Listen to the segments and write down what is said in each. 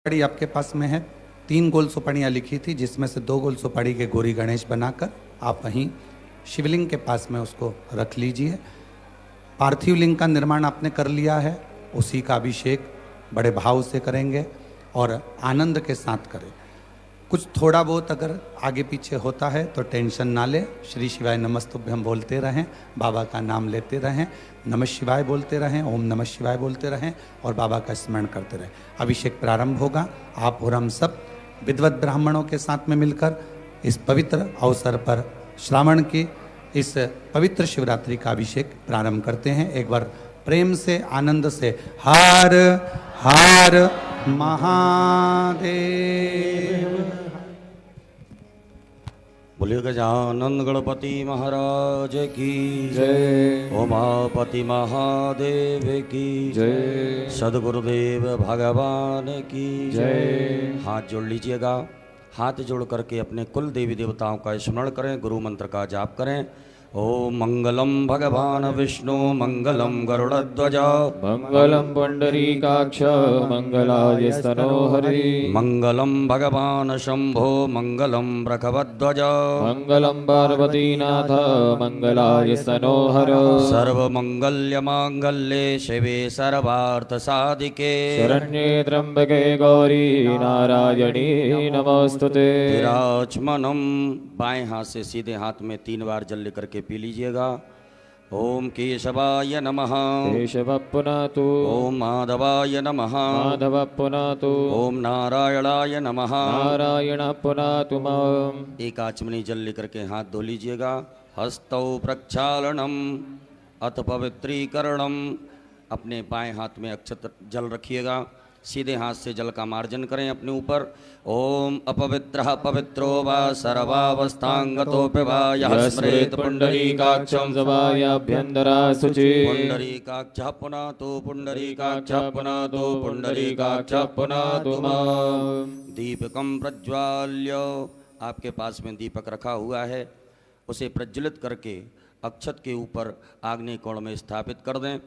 सुपारी आपके पास में है। 3 गोल सुपारियाँ लिखी थी, जिसमें से 2 गोल सुपारी के गौरी गणेश बनाकर आप वहीं शिवलिंग के पास में उसको रख लीजिए। पार्थिव लिंग का निर्माण आपने कर लिया है, उसी का अभिषेक बड़े भाव से करेंगे और आनंद के साथ करें। कुछ थोड़ा बहुत अगर आगे पीछे होता है तो टेंशन ना ले। श्री शिवाय नमस्तुभ्यम बोलते रहें, बाबा का नाम लेते रहें, नमः शिवाय बोलते रहें, ओम नमः शिवाय बोलते रहें और बाबा का स्मरण करते रहें। अभिषेक प्रारंभ होगा। आप और हम सब विद्वत ब्राह्मणों के साथ में मिलकर इस पवित्र अवसर पर श्रावण की इस पवित्र शिवरात्रि का अभिषेक प्रारंभ करते हैं। एक बार प्रेम से आनंद से हर हर महादेव। बोलिए गजानन गणपति महाराज की जय। उमापति महादेव की जय। सदगुरुदेव भगवान की जय। हाथ जोड़ लीजिएगा। हाथ जोड़ करके अपने कुल देवी देवताओं का स्मरण करें, गुरु मंत्र का जाप करें। ओम मंगलम भगवान विष्णु मंगलम गरुड़ध्वज मंगलम पुंडरीकाक्ष मंगलाय स्तनोहरि मंगलम भगवान शंभो मंगलम वृषभध्वज मंगलम पार्वतीनाथ मंगलाय स्तनोहर सर्वमंगल्य मांगल्ये शिवे सर्वार्थ साधिके शरण्ये त्र्यंबके गौरी नारायणी नमोस्तुते। विराजमनम। बाएं हाथ से सीधे हाथ में 3 बार जल लेकर के पी लीजिएगा। ओम केशवाय नमः, केशव पुनातु। ओम माधवाय नमः, माधव पुनातु। ओम नारायणाय नमः। नारायण पुनातु माम्। एक आचमनी जल लेकर के हाथ धो लीजिएगा। हस्तौ प्रक्षालनम अथ पवित्रीकरणम। अपने बाएं हाथ में अक्षत जल रखिएगा। सीधे हाथ से जल का मार्जन करें अपने ऊपर। ओम अपवित्रः पवित्रो वा सर्वावस्थांगतोऽपि वा यः स्मरेत् पुंडरीकाक्षं सभायाभ्यन्तरा शुचि। पुंडरीकाक्षः पुनातु पुंडरीकाक्षः पुनातु पुंडरीकाक्षः पुनातु माम्। दीपकं प्रज्वाल्य। आपके पास में दीपक रखा हुआ है, उसे प्रज्वलित करके अक्षत के ऊपर आग्नेय कोण में स्थापित कर दें।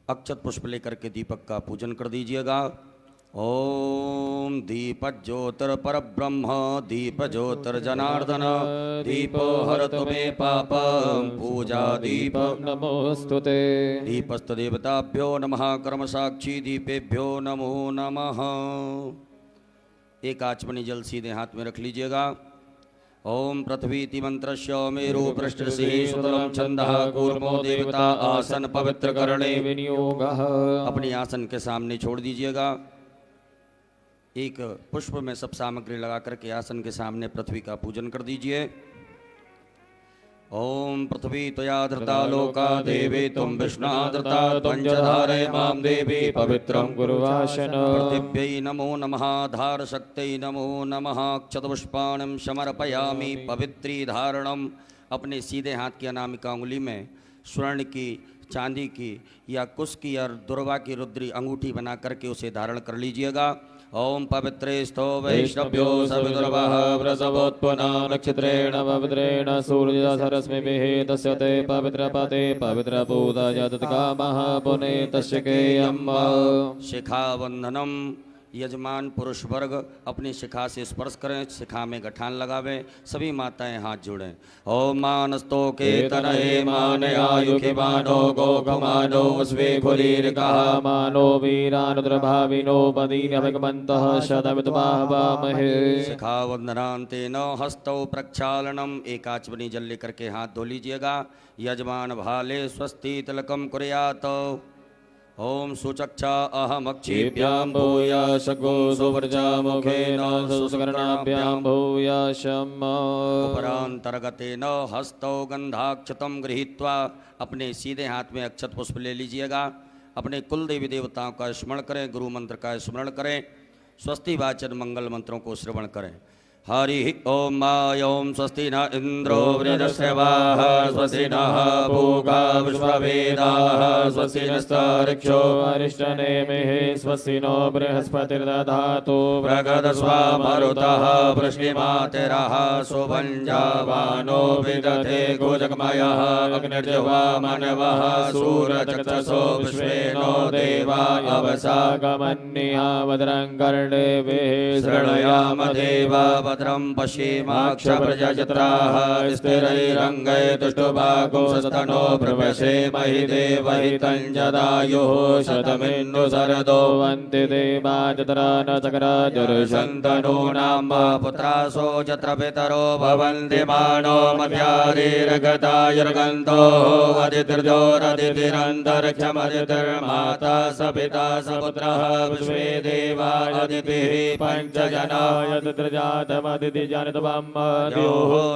अक्षत पुष्प लेकर के दीपक का पूजन कर दीजिएगा। ओम दीप ज्योतिर पर ब्रह्म दीप ज्योतिर जनार्दन दीपो हरतु मे पापं पूजा दीप नमोस्तुते। दीपस्त देवताभ्यो नमः। कर्म साक्षी दीपेभ्यो नमो नमः। एक आचमनी जल सीधे हाथ में रख लीजिएगा। ओम पृथ्वीति मंत्रस्य मेरु पृष्ठसिंह सुतलं छंदः कूर्मो देवता आसन पवित्र करणे विनियोगः। अपनी आसन के सामने छोड़ दीजिएगा। एक पुष्प में सब सामग्री लगा करके आसन के सामने पृथ्वी का पूजन कर दीजिए। ओम पृथ्वी त्वया धृता लोका देवी तुम विष्णा धृता त्वं च धारय मां देवी पवित्रं गुरुवाशन। पृथिव्यै नमो नमः। धार शक्त्यै नमो नमः। क्षतपुष्पाणं समर्पयामि पवित्री धारणम। अपने सीधे हाथ की अनामिका उंगली में स्वर्ण की, चांदी की या कुश की या दुर्वा की रुद्री अंगूठी बना करके उसे धारण कर लीजिएगा। ओम पवित्रे स्थो वैष्णव्यो सविदुर्वः व्रतवोत्पन्ना नक्षत्रेण पवित्रेण सूर्यधरस्मिभिः तस्य ते पवित्रपते पवित्रपूता जतत्कामः पुने तस्य केयम्। शिखावंधनम। यजमान पुरुष वर्ग अपनी शिखा से स्पर्श करें, शिखा में गठान लगावें। सभी माताएं हाथ जोड़ें। ओम मानस्तो के तनये मानयायुखि मानो गोगमानो स्वे खुलीर्कः मानो वीरानुद्रभाविनो पदीनभगवन्तः शतविद्वाहवामहे। शिखावंदनान्तेन हस्तौ प्रक्षालनम। एक आचमनी जल लेकर के हाथ धो लीजिएगा। यजमान भाले स्वस्ति तिलकम कुर्यात्। ओम सुचक्षा अहमक्षिभ्यां भूयाशगो सुवर्जामुखेन सुसकर्णाभ्यां भूयाशम्। उपरांतर्गतेन हस्तौ गंधाक्षतं गृहीत्वा। अपने सीधे हाथ में अक्षत पुष्प ले लीजिएगा। अपने कुल देवी देवताओं का स्मरण करें, गुरु मंत्र का स्मरण करें, स्वस्ति वाचन मंगल मंत्रों को श्रवण करें। हरि ओम ओम स्वस्ति न इंद्रो वृद्धश्रवाः स्वस्ति नः पूगा विश्ववेदाः स्वस्ति नस्तार्क्ष्यो अरिष्टनेमिः स्वस्ति नो बृहस्पतिर्दधातु प्रगदस्वामरुतः वृष्णिमातिरः सुभञ्जावानो विदधे गोजगमयः अग्निर्जवामनवः सूरचक्षसो विश्वेनो देवा अवसागमन्निहा भद्रं कर्णेभिः शृणयाम देवा भद्रं पश्येमाक्षप्रजत्राः स्थिरैरङ्गैतुष्टुभागुंसस्तनो प्रवशे महि देवहितं जदायुः शतमिन्दुशरदो वन्ति देवा जत्रा न चक्राजुर्शन्तनूनां पुत्रासो यत्र पितरो भवन्ति मानो मध्यादिर्गतायुर्गन्तो अदितिर्जोरदितिरन्तरिक्षमदितिर्माता स पिता स पुत्रः विश्वे देवा अदितिः पञ्चजनाय जातमदितिजनितवम्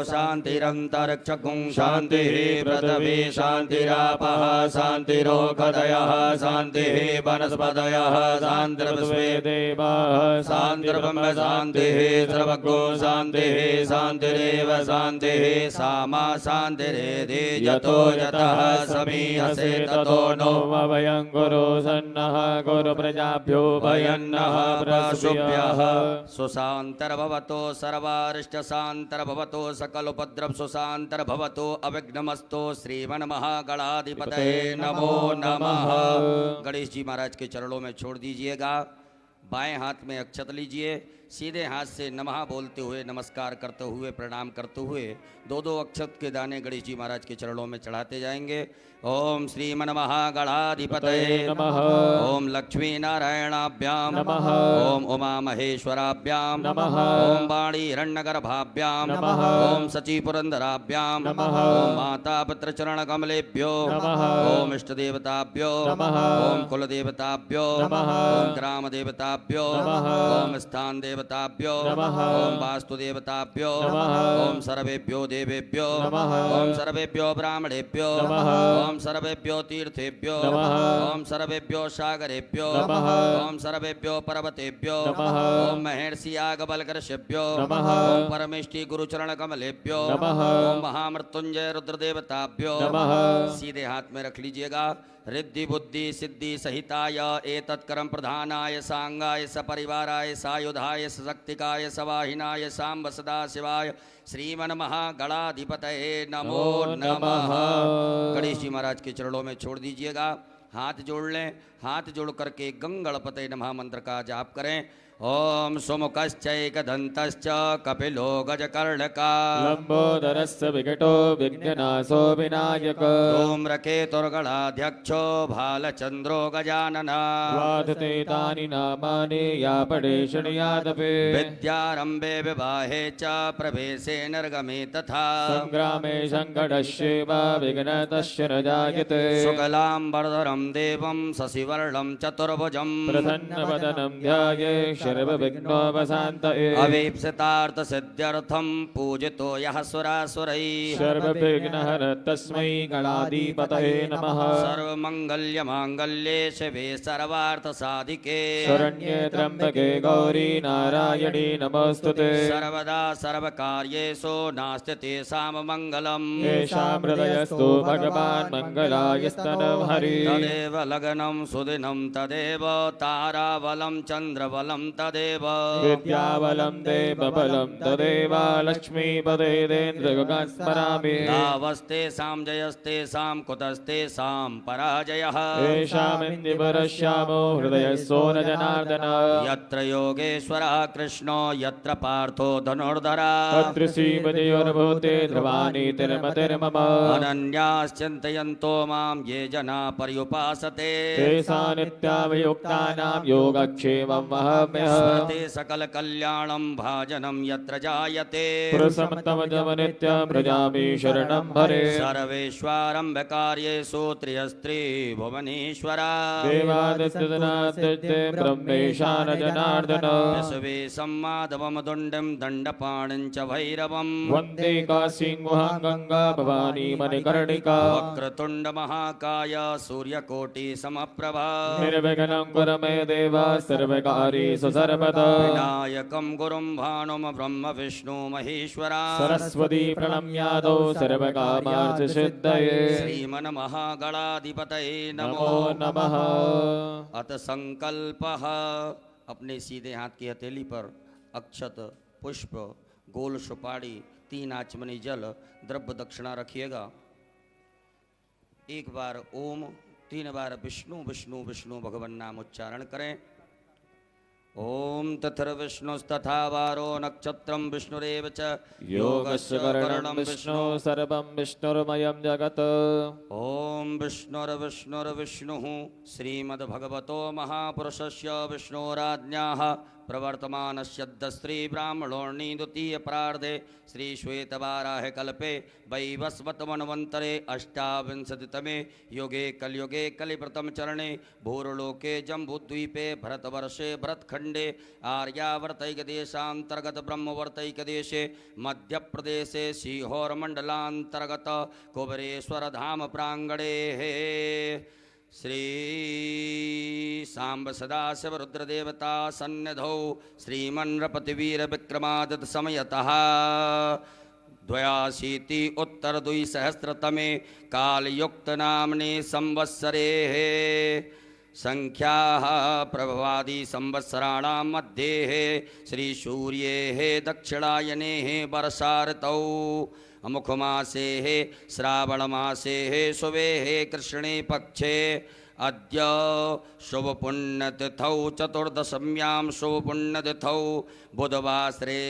शान्तिरन्तरिक्षगुं शान्तिः पृथिवी शान्तिरापः शान्तिरोगदयः शान्तिः वनस्पतयः शान्तिर्विश्वे देवाः शान्तिर्ब्रह्म शान्तिः सर्वगो शान्तिः शान्तिरेव शान्तिः सामा शान्तिरेधि यतो यतः समीहसे ततो नो वयं गुरु सन्नः गुरु प्रजाभ्यो भयन्नः प्रशुभ्यः सुशान्तर्भवतो सर्वारिष्टशान्तर्भवतो सकलोपद्रव सुशान्तर्भवतो अविघ्नमस्तो श्रीमन्महागणाधिपतये नमो नमः। गणेश जी महाराज के चरणों में छोड़ दीजिएगा। बाएं हाथ में अक्षत लीजिए, सीधे हाथ से नमः बोलते हुए नमस्कार करते हुए प्रणाम करते हुए दो दो अक्षत के दाने गणेश जी महाराज के चरणों में चढ़ाते जाएंगे। ओम श्रीमन्महागणाधिपतये नमः। ओम लक्ष्मी नारायणाभ्याम नमः। ओम उमा महेश्वराभ्याम नमः। ओम वाणी हिरण्यगर्भाभ्याम नमः। ओम सची पुरंदराभ्याम नमः। ओम माता पुत्र चरण कमलेभ्यो नमः। ओम इष्ट देवताभ्यो नमः। ओम कुल देवताभ्यो नमः। ओम ग्राम देवताभ्यो नमः। ओम स्थान देवताभ्यो नमः। ओम वास्तु देवताभ्यो नमः। ओम सर्वेभ्यो देवेभ्यो नमः। ओम सर्वेभ्यो ब्राह्मणेभ्यो नमः। ओम सर्वेभ्यो तीर्थेभ्यो नमः। ओम सर्वेभ्यो सागरेभ्यो नमः। ओम सर्वेभ्यो पर्वतेभ्यो नमः। ओम महर्षि यागबलकर्षेभ्यो नमः। ओम परमेष्टि गुरुचरण कमलेभ्यो नमः। ओम महामृत्युंजय रुद्र देवताभ्यो नमः। सीधे हाथ में रख लीजिएगा। रिद्धि बुद्धि सिद्धि सहिताय एतत्कर्म प्रधानाय सांगाय सपरिवाराय सायुधाय सशक्तिकाय सवाहिनाय सांब सदा शिवाय श्रीमन्महागणाधिपतये नमो नमः। गणेश जी महाराज के चरणों में छोड़ दीजिएगा। हाथ जोड़ लें। हाथ जोड़ करके गंगणपतये नमः मंत्र का जाप करें। ओम सुमुखश्चैकदन्तश्च कपिलो गजकर्णका लंबोदरस्य विकटो विघ्ननाशो विनायक धूम्रकेतुर्गणाध्यक्षो भालचन्द्रो गजानन वाधते तानि नामानि या पडे शृणुयादपि विद्यारम्भे विवाहे च प्रवेशे निर्गमे तथा संग्रामे संकटस्यैव विघ्नतस्य न जायते शुक्लाम्बरधरं देवं शशिवर्णं चतुर्भुजं प्रसन्नवदनं ध्याये सर्वविघ्नोपशान्तये अवीप्सितार्थसिद्ध्यर्थं पूजितो यः सुरासुरैः सर्वविघ्नहर तस्मै गणाधिपतये नमः सर्वमङ्गल्यमाङ्गल्ये शिवे सर्वार्थसाधिके शरण्ये त्र्यम्बके गौरी नारायणी नमोऽस्तुते सर्वदा सर्वकार्येषु नास्ति तेषां मङ्गलम् येषां हृदयस्तु भगवान् मङ्गलायस्तनं हरि तदेव लग्नं सुदिनं तदेव ताराबलं चन्द्रबलं तदेव विद्याबलं देवबलं तदेव लक्ष्मीपदेन्द्रगुणान् स्मरामि तावस्तेषां जयस्तेषां कुतस्तेषां पराजयः येषामिन्द्रिपरश्यामो हृदयस्थो न जनार्दन यत्र योगेश्वरः कृष्णो यत्र पार्थो धनुर्धरा तत्र श्रीपतियोर्भूते ध्रुवाणि तिर्मतिर्मम अनन्याश्चिन्तयन्तो मां ये जना पर्युपासते तेषां नित्याभियुक्तानां योगक्षेमं वहाम्यहम् स्मृति सकलकल्याणं भाजनं यत्र जायते पुरुषमतमजम नित्यं व्रजामि शरणं हरे सर्वेश्वरम्भकार्येषु त्रियस्त्री भुवनेश्वरा देवादित्यजनादित्ये ब्रह्मेशान जनार्दन विश्वे सम्माधवं दुण्डं दण्डपाणिं च भैरवम् वन्दे काशीं गुहां गङ्गा भवानी मणिकर्णिका वक्रतुण्डमहाकाय सूर्यकोटि समप्रभा निर्विघ्नं कुरु मे देव सर्वकार्येषु सर्वदा विनायकं गुरुं भानुं ब्रह्म विष्णु महेश्वरा सरस्वती प्रणम्यादौ सर्वकामार्थसिद्धये श्रीमन्महागणाधिपतये नमो नमः। अत संकल्पः। अपने सीधे हाथ की हथेली पर अक्षत, पुष्प, गोल सुपारी, 3 आचमनी जल, द्रव्य दक्षिणा रखिएगा। एक बार ओम, 3 बार विष्णु विष्णु विष्णु भगवान नाम उच्चारण करें। ओम तथर्विष्णुस्तथा वारो नक्षत्रं विष्णुरेव च योगस्य करणं विष्णु सर्वं विष्णुर्मयं जगत्। ओम विष्णुर्विष्णुर्विष्णुः श्रीमद्भगवतो महापुरुषस्य विष्णोराज्ञाः प्रवर्तमानस्य श्री ब्राह्मणोर्णि द्वितीय प्रार्धे श्री श्वेतवाराह कल्पे वैवस्वतमन्वन्तरे अष्टाविंशतितमे युगे कलियुगे कलिव्रतम चरणे भूर्लोके जम्बूद्वीपे भरतवर्षे भरतखंडे आर्यावर्तैकदेशान्तर्गत ब्रह्मवर्तैकदेशे मध्यप्रदेशे सीहोरमण्डलान्तर्गत कुबरेश्वर धाम प्रांगणे श्री सांब सदाशिव रुद्रदेवता सन्निधौ श्रीमन्नृपतिवीर विक्रमादित्य समयतः 82 उत्तर 2सहस्रतमे कालयुक्त नाम्ने संवत्सरे संख्याः प्रभवादि संवत्सराणां मध्ये श्री सूर्ये दक्षिणायने वर्षाऋतौ अमुखमासे श्रावणमासे शुभे कृष्णे पक्षे अद्य शुभपुण्यतिथौ चतुर्दशम्यां शुभपुण्यतिथौ बुधवासरे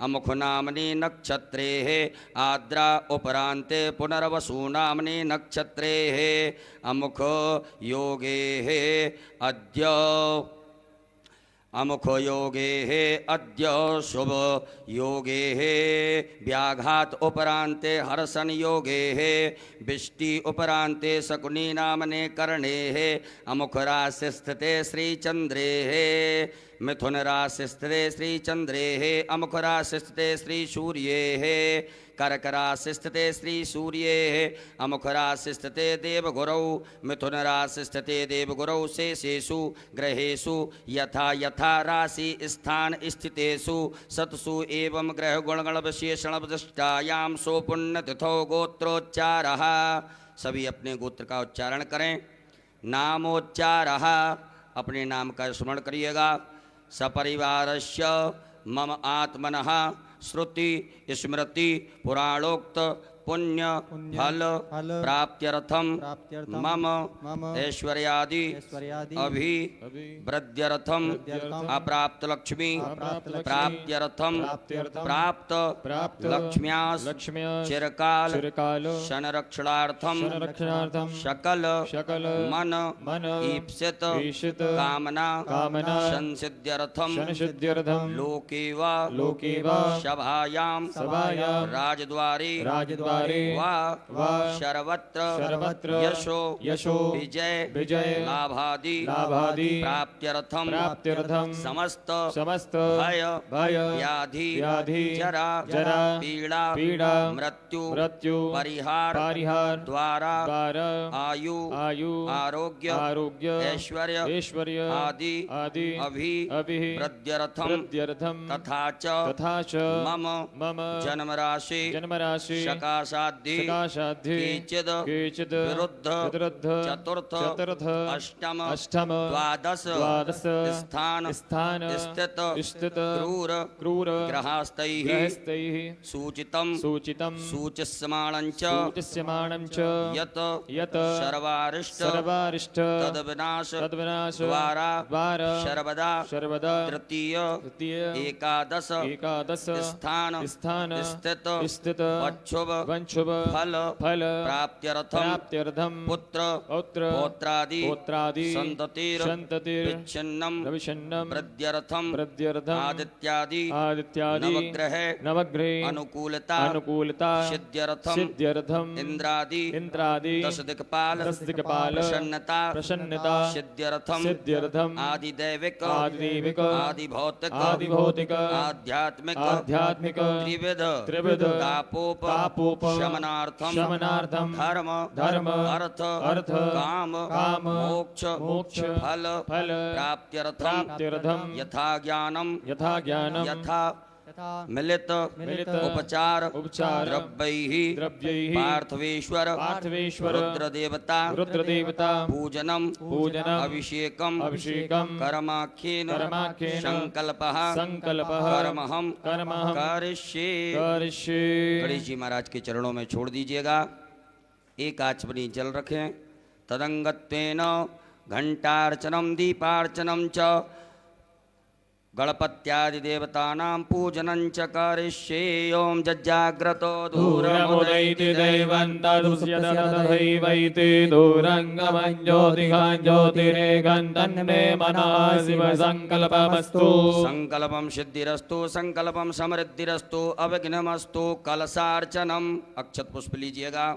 अमुखनाम्नि नक्षत्रे आद्रा उपरान्ते पुनर्वसु नाम्नि नक्षत्रे अमुख योगे अद्य अमुख योगे अद्य शुभ योगे व्याघात उपरान्ते हर्षण योगे बिष्टि उपरान्ते शकुनी नामने कर्णे अमुख राशि स्थिते श्रीचन्द्रे मिथुन राशि स्थिते श्रीचन्द्रे अमुख राशि स्थिते श्री सूर्ये कर्क राशि स्थिते श्री सूर्ये अमुख राशि स्थिते देवगुरौ मिथुन राशि स्थिते देवगुरौ शेषेषु ग्रहेषु यथा यथा राशि स्थान स्थितेषु सत्सु एवं ग्रह गुणगण विशेषण विशिष्टायां सुपुण्यतिथौ गोत्रोच्चारः। सभी अपने गोत्र का उच्चारण करें। नामोच्चारः, अपने नाम का स्मरण करिएगा। सपरिवारस्य मम आत्मनः श्रुति स्मृति पुराणोक्त पुण्य फल प्राप्त्यर्थम मम ऐश्वर्यादि अभि वृद्ध्यर्थम अप्राप्त लक्ष्मी प्राप्त्यर्थम प्राप्त लक्ष्म्यास चिरकाल संरक्षणार्थम सकल मन ईप्सित कामना संसिद्ध्यर्थम लोके वा सभायां राजद्वारे वा सर्वत्र यशो विजय लाभादि प्राप्त्यर्थम समस्त भय व्याधि जरा पीड़ा मृत्यु परिहार द्वारा आयु आरोग्य ऐश्वर्य आदि अभि वृद्ध्यर्थम तथा च मम जन्म राशि सकाशाद्धि केचिद विरुद्ध चतुर्थ अष्टम द्वादश स्थान स्थित क्रूर ग्रहास्तैः सूचितं सूच्यमानं च यत् सर्वारिष्ट तद्विनाश द्वारा सर्वदा तृतीय एकादश स्थान स्थित वंशुभ फल प्राप्त्यर्थम पुत्र पौत्रादि संततिर् विच्छिन्नं वृद्ध्यर्थम आदित्यादि नवग्रह अनुकूलता सिद्ध्यर्थम इंद्रादि दश दिक्पाल प्रसन्नता सिद्ध्यर्थम आदिदैविक आदिभौतिक आध्यात्मिक त्रिविध तापोप शमनार्थम धर्म अर्थ काम मोक्ष फल प्राप्त्यर्थम यथा ज्ञानम यथा मिलित उपचार द्रव्यैः पार्थवेश्वर रुद्रदेवता पूजनम अभिषेकम कर्माख्येन संकल्पः कर्महम करिष्ये। गणेश जी महाराज के चरणों में छोड़ दीजिएगा। एक आचमनी जल रखें। तदंगत्वेन घंटार्चनम दीपार्चनम च गणपत्यादि देवतानां पूजनं च करिष्ये। ओम जज्जाग्रतो दूरमुदैति दैवन्तदुष्यततथैवैति दूरङ्गमं ज्योतिषं ज्योतिरेकं तन्मे मनः शिव संकल्पमस्तु। संकल्पम सिद्धिरस्तु संकल्पम समृद्धिरस्तु अविघ्नमस्तु। कलशार्चनम अक्षत पुष्प लीजिएगा।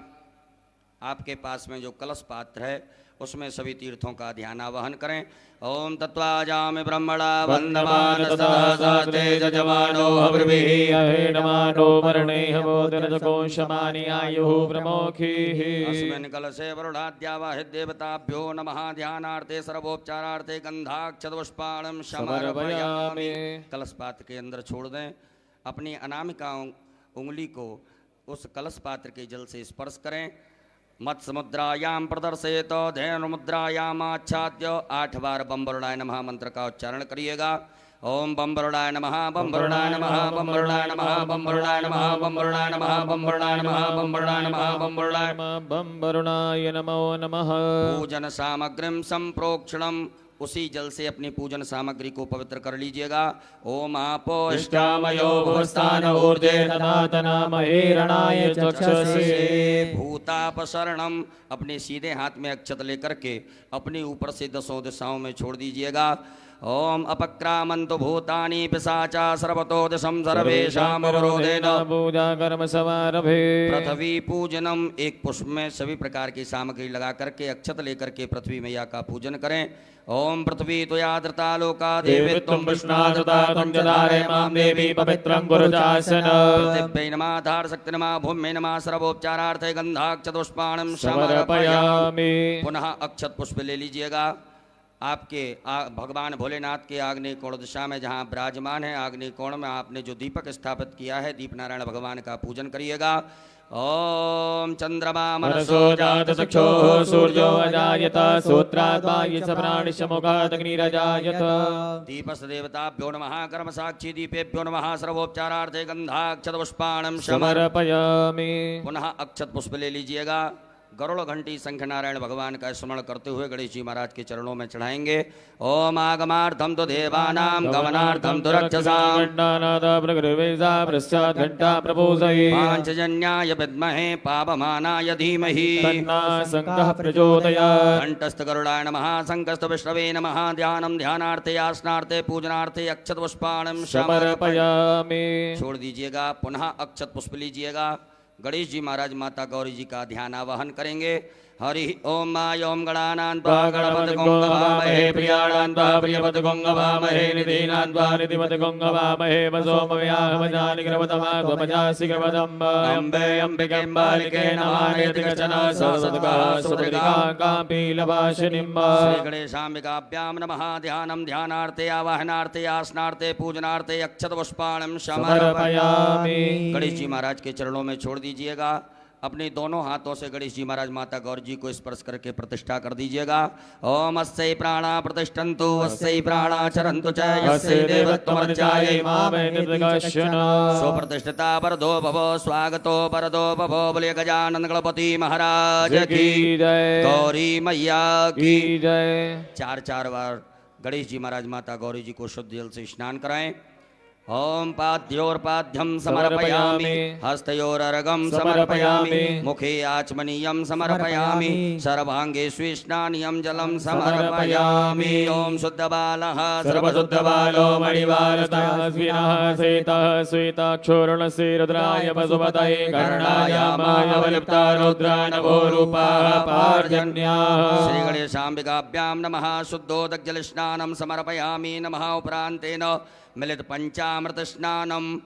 आपके पास में जो कलश पात्र है उसमें सभी तीर्थों का ध्यान आवाहन करें। ओम तत्वाजामि ब्रह्मणा वन्दमान सदा तेज जमानो हविर्भिः अहेडमानो वर्णेह बोधनजकोशमानि आयुः प्रमोखीः। अस्मिन् कलशे वरुणाद्यावाहि देवताभ्यो नमः। ध्यानार्थे सर्वोपचारार्थे गंधाक्षतपुष्पाणं समर्पयामि। कलश पात्र के अंदर छोड़ दें। अपनी अनामिका उंगली को उस कलश पात्र के जल से स्पर्श करें। मत्स्य मुद्रायाम प्रदर्शयेत धैर्य मुद्रायाम आच्छाद्य 8 बार बम वरुणाय नमः मंत्र का उच्चारण करिएगा। ओम बम वरुणाय नमः बम वरुणाय नमः बम वरुणाय नमः बम वरुणाय नमः बम वरुणाय नमः बम वरुणाय नमः बम वरुणाय नमः बम वरुणाय बम वरुणाय नमो नमः। पूजन सामग्रीम संप्रोक्षणम उसी जल से अपनी पूजन सामग्री को पवित्र कर लीजिएगा। ओम आपो इष्टामयो भवस्थान ऊर्जे तनातनामहे रणाय चक्षसे। भूतापसरणम अपने सीधे हाथ में अक्षत लेकर के अपने ऊपर से 10 दिशाओं में छोड़ दीजिएगा। ओम अपक्रामन्तु भूतानि पिशाचा सर्वतो दिशं सर्वेषां अवरोधेन पूजा कर्म समारभे। पृथ्वी पूजनम एक पुष्प में सभी प्रकार की सामग्री लगा करके अक्षत लेकर के पृथ्वी मैया का पूजन करें। ओम पृथ्वी त्वयादृता लोका देवी त्वं विष्णादृता त्वं जदारे मां देवी पवित्रं गुरुजासन। पृथिव्यै नमः धार शक्ति नमः भूम्यै नमः सर्वोपचारार्थे गंधाक्षतपुष्पाणं समर्पयामि। पुनः अक्षत पुष्प ले लीजिएगा। आपके भगवान भोलेनाथ के आग्नेय कोण दिशा में जहाँ विराजमान है आग्नेय कोण में आपने जो दीपक स्थापित किया है दीप नारायण भगवान का पूजन करिएगा। ओम चंद्रमा मनसो जात चक्षुः सूर्यो अजायत सूत्रात् वायुश्च प्राणिश्च अग्निरजायत। दीपस्य देवताभ्यो नमः कर्म साक्षी दीपेभ्यो नमः सर्वोपचारार्थे गंधाक्षतपुष्पाणं समर्पयामि। पुनः अक्षत पुष्प ले लीजिएगा। गरुड़ घंटी संख्य नारायण भगवान का स्मरण करते हुए गणेश जी महाराज के चरणों में चढ़ाएंगे। ओम आगमार्थम तो देवानां गमनार्थम तो रक्षसां पांचजन्याय विद्महे पावमानाय धीमहि तन्नः शंखः प्रचोदयात्। कंठस्थ गरुडाय नमः संकस्त विष्णवे नमः। ध्यानम ध्यानार्थे आसनार्थे पूजनार्थे अक्षत पुष्पाणं समर्पयामि। छोड़ दीजिएगा। पुनः अक्षत पुष्प लीजिएगा। गणेश जी महाराज माता गौरी जी का ध्यान आवाहन करेंगे। हरि ओम ओम गणानां त्वा गणपतिगं गवामहे प्रियाणां त्वा प्रियपतिगं गवामहे निधीनां त्वा निधिपतिगं गवामहे वसोमव्याहमजानि ग्रवतमात्वमजासि ग्रवतम्। अम्बे अम्बिके बालिके नमानेति कचन सरस्वतः सुभद्राकां लवाशिनीं। श्री गणेशाम्बिकाभ्यां नमः। ध्यानं ध्यानार्थे आवाहनार्थे आसनार्थे पूजनार्थे अक्षत पुष्पाणं समर्पयामि। गणेश जी महाराज के चरणों में छोड़ दीजिएगा। अपने दोनों हाथों से गणेश जी महाराज माता गौरी जी को स्पर्श करके प्रतिष्ठा कर दीजिएगा। ओम अस्यै प्राणा प्रतिष्ठन्तु अस्यै प्राणा चरन्तु च यस्यै देवत्वमर्चायै मामेकश्चन। सुप्रतिष्ठिता वरदो भवो स्वागतो वरदो भवो। बोले गजानन गणपति महाराज की जय। गौरी मैया की जय। 4 बार गणेश जी महाराज माता गौरी जी को शुद्ध जल से स्नान कराएं। ओम पाद्योर्पाद्यं समर्पयामि हस्तयोरर्घं समर्पयामि मुखे आचमनीयं समर्पयामि सर्वांगे स्विष्णानियं जलं समर्पयामि। ओम शुद्धबालः सर्वशुद्धबालो मणिवालतः स्विनः सेतः श्वेताक्षोरुणस्य रुद्राय पशुपतये कर्णाय मायावलिप्ता रुद्रानभो रूपाः पार्जन्याः। श्री गणेशाम्बिकाभ्यां नमः। शुद्धोदकजलस्नानं समर्पयामि नमः। उपरान्तेन मिलित पंचामृत स्नानम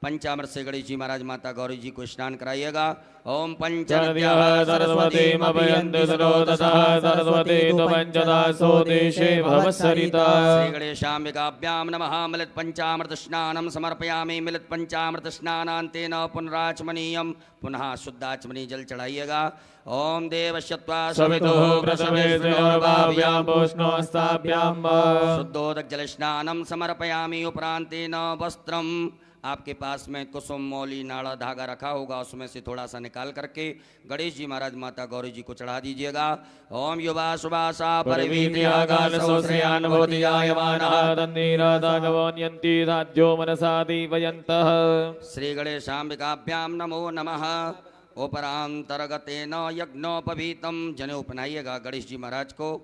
पंचामृत से गणेश जी महाराज माता गौरी जी को स्नान कराइएगा। ओम चर्यः सरस्वतीमभियन्ति सरोदसः सरस्वती तु पञ्चदासो देशे भवत्सरिता। श्री गणेशाम्बिकाभ्यां नमः। मिलित पंचामृत स्नानं समर्पयामि। मिलित पंचामृत स्नानान्तेन पुनराचमनीयं। पुनः शुद्धाचमनी जल चढ़ाइएगा। ओम देवश्यत्वा सवितुः प्रसवे स्त्रियोर्भाव्यां पूष्णोस्ताभ्यां शुद्धोदक जल स्नानं समर्पयामि। उपरांतेन वस्त्रम, आपके पास में कुसुम मौली नाड़ा धागा रखा होगा, उसमें से थोड़ा सा निकाल करके गणेश जी महाराज माता गौरी जी को चढ़ा दीजिएगा। ओम युवा सुभाषा मनसा दीपयन्तः। श्री गणेशाम्बिकाभ्याम नमो नमः। उपरांतर्गतेन यज्ञोपवीतम, जनेऊ पहनाइएगा गणेश जी महाराज को।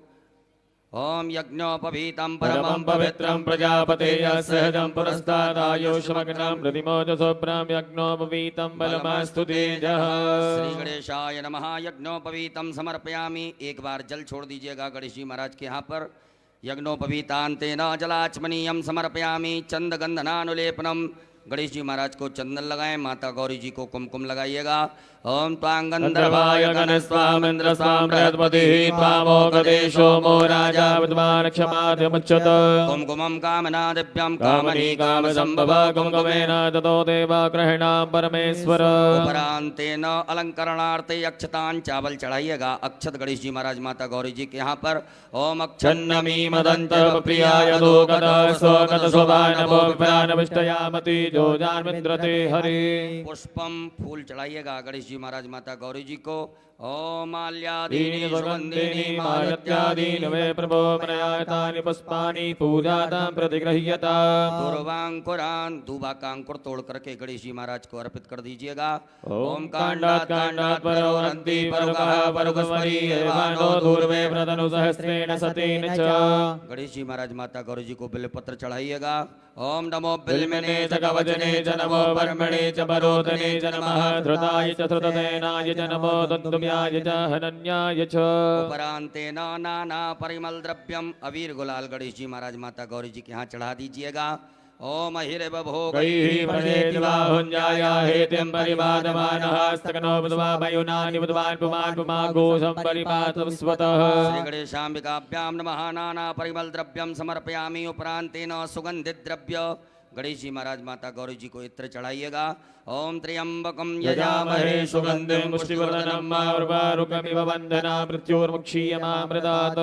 ओम यज्ञोपवीतं परमं पवित्रं प्रजापतेः सहजं पुरस्तादायुष्मग्नं प्रतिमोदशुभ्रं यज्ञोपवीतं बलमास्तु तेजः। श्री गणेशाय नमः। यज्ञोपवीतं समर्पयामि। एक बार जल छोड़ दीजिएगा गणेश जी महाराज के यहाँ पर। यज्ञोपवीतान्तेन जलाचमनीयं समर्पयामि। चंदगंधनानुलेपनम, गणेश जी महाराज को चंदन लगाएं। माता गौरी जी को कुमकुम लगाइएगा। ओम गंधर्वाय गणस्वामिन्द्र स्वाम बृहस्पतिः त्वामोगदेशो मो राजा विद्वान् क्षमाधिमुच्यत। कुमकुमं कामना दिव्यं कामनी काम संभव कुमकुमेन ततो देवा ग्रहिणां परमेश्वर। उपरांतेन अलंकरणार्थे अक्षतान चावल चढ़ाइएगा। अक्षत गणेश जी महाराज माता गौरी जी के यहाँ पर। ओम छन्नमी मदंत प्रियाय लोकद स्वगत शोभानभो विप्रानविष्टयामति जो जानमिन्द्रते हरि। पुष्पम, फूल चढ़ाइएगा गणेश जी महाराज माता गौरी जी को। ओम माल्यादीनि सुगन्धिनि मालत्यादीनि वे प्रभो मनयातानि पुष्पाणि पूजातां प्रतिगृह्यता। दूर्वांकुरान, दूबा का अंकुर तोड़ करके गणेश जी महाराज को अर्पित कर दीजिएगा। ओम कांडात् कांडात् परोरन्ति परुकः परुकस्मरी एवानो दूर्वे प्रतनु सहस्रेण सतेन च। गणेश जी महाराज माता गौरी जी को बिल्वपत्र चढ़ाइएगा। ओम नमो बिल्वने च कवचने च नमो ब्रह्मणे च परोधने च नमः। धृताय च धृतसेनाय च नमो दुन्दुभ्याय च हनन्याय च। उपरांतेन नाना परिमल द्रव्यम, अबीर गुलाल गणेश जी महाराज माता गौरी जी के यहाँ चढ़ा दीजिएगा। ओम हिरव भोग हेतिं परिवादमानः स्तकनो बुधवा मयुनानि बुधवान् पुमान् पुमाघोषं परिपातं स्वतः। श्री गणेशाम्बिकाभ्यां नमः। नाना परिमल द्रव्यम समर्पयामि। उपरांतेन सुगंधित द्रव्य गणेश जी महाराज माता गौरी जी को इत्र चढ़ाइएगा। ओम त्र्यंबकम यजामहे सुगंधिं पुष्टिवर्धनम् उर्वारुकमिव वन्दना मृत्युर्मुक्षीयमामृतात्।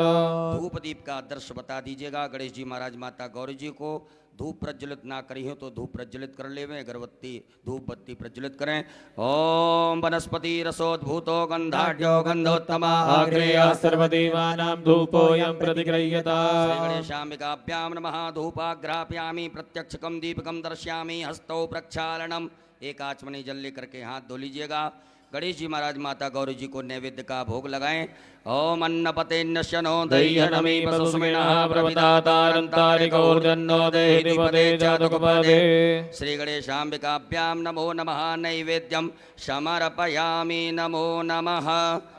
धूप दीप का दृश्य बता दीजिएगा। गणेश जी महाराज माता गौरी जी को धूप प्रज्वलित ना करी हो तो धूप प्रज्वलित कर ले, अगरबत्ती धूप बत्ती प्रज्वलित करें। ओम वनस्पति रसोद्भूतो गंधाढ्यो गंधोत्तमा आग्रेयः सर्वदेवानां धूपोऽयं प्रतिगृह्यता। श्री गणेशाम्बिकाभ्यां नमः। धूपाग्रापयामि। प्रत्यक्षकम दीपकम दर्शयामि। हस्तौ प्रक्षालनम, एक आचमनी जल लेकर के हाथ धो लीजिएगा। गणेश जी महाराज माता गौरी जी को नैवेद्य का भोग लगाएं। ओम अन्नपते नश्यनो दह्यनमी पशुस्मिनः प्रवतातारन्तारिकौर्जन्नो देहि पदे जातकपदे। श्री गणेशाम्बिकाभ्यां नमो नमः। नैवेद्यं समर्पयामि। नमो नमः।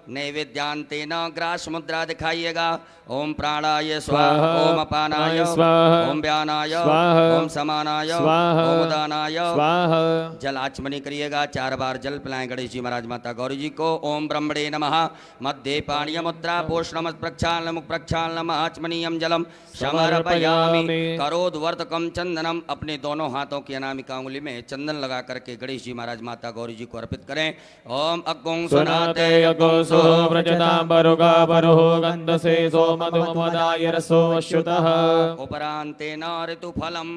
नैवेद्यांतेन ग्रास मुद्रा दिखाइएगा। ओम प्राणाय स्वाहा, ओम अपानाय स्वाहा, ओम व्यानाय स्वाहा, ओम समानाय स्वाहा, ओम उदानाय स्वाहा। जल आचमनी करिएगा। 4 बार जल पिलाएं गणेश जी महाराज माता गौरी जी को। ओम ब्रह्मणे नमः। मध्य पाणीय मुद्रा पोषणम प्रक्षालनम प्रक्षालनम आचमनीयम जलम समर्पयामि। करोद्वर्तकम चंदनम, अपने दोनों हाथों की अनामिका उंगली में चंदन लगा करके गणेश जी महाराज माता गौरी जी को अर्पित करें। ओम अग्गों सुनाते सो व्रजतां परुगा परुः गन्धसे सो मधुमदाय रसो अश्युतः। उपरांतेन ऋतुफलम,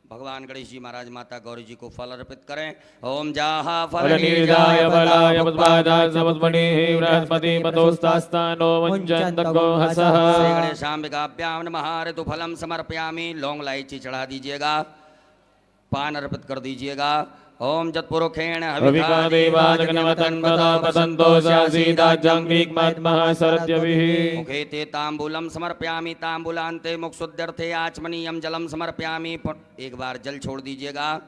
भगवान गणेश जी महाराज माता गौरी जी को फल अर्पित करें। ओम जाहा फलनीर्जाय फलाय पुष्पादाय समुद्मणिः बृहस्पति पतोस्तास्तानो मुञ्चन्तको हसः। श्री गणेशाम्बिकाभ्यां नमः। ऋतुफलम समर्पयामि। लौंग इलायची चढ़ा दीजिएगा। पान अर्पित कर दीजिएगा। ओम जत्पुरुखेण हविका देवाजगनवतन्वता पतन्तो शासीदाजंगीक्मत्मः सरत्यभिः। मुखे ते तांबूलम समर्पयामि। तांबूलान्ते मुखशुद्ध्यर्थे आचमनीयम जलम समर्पयामि। एक बार जल छोड़ दीजिएगा।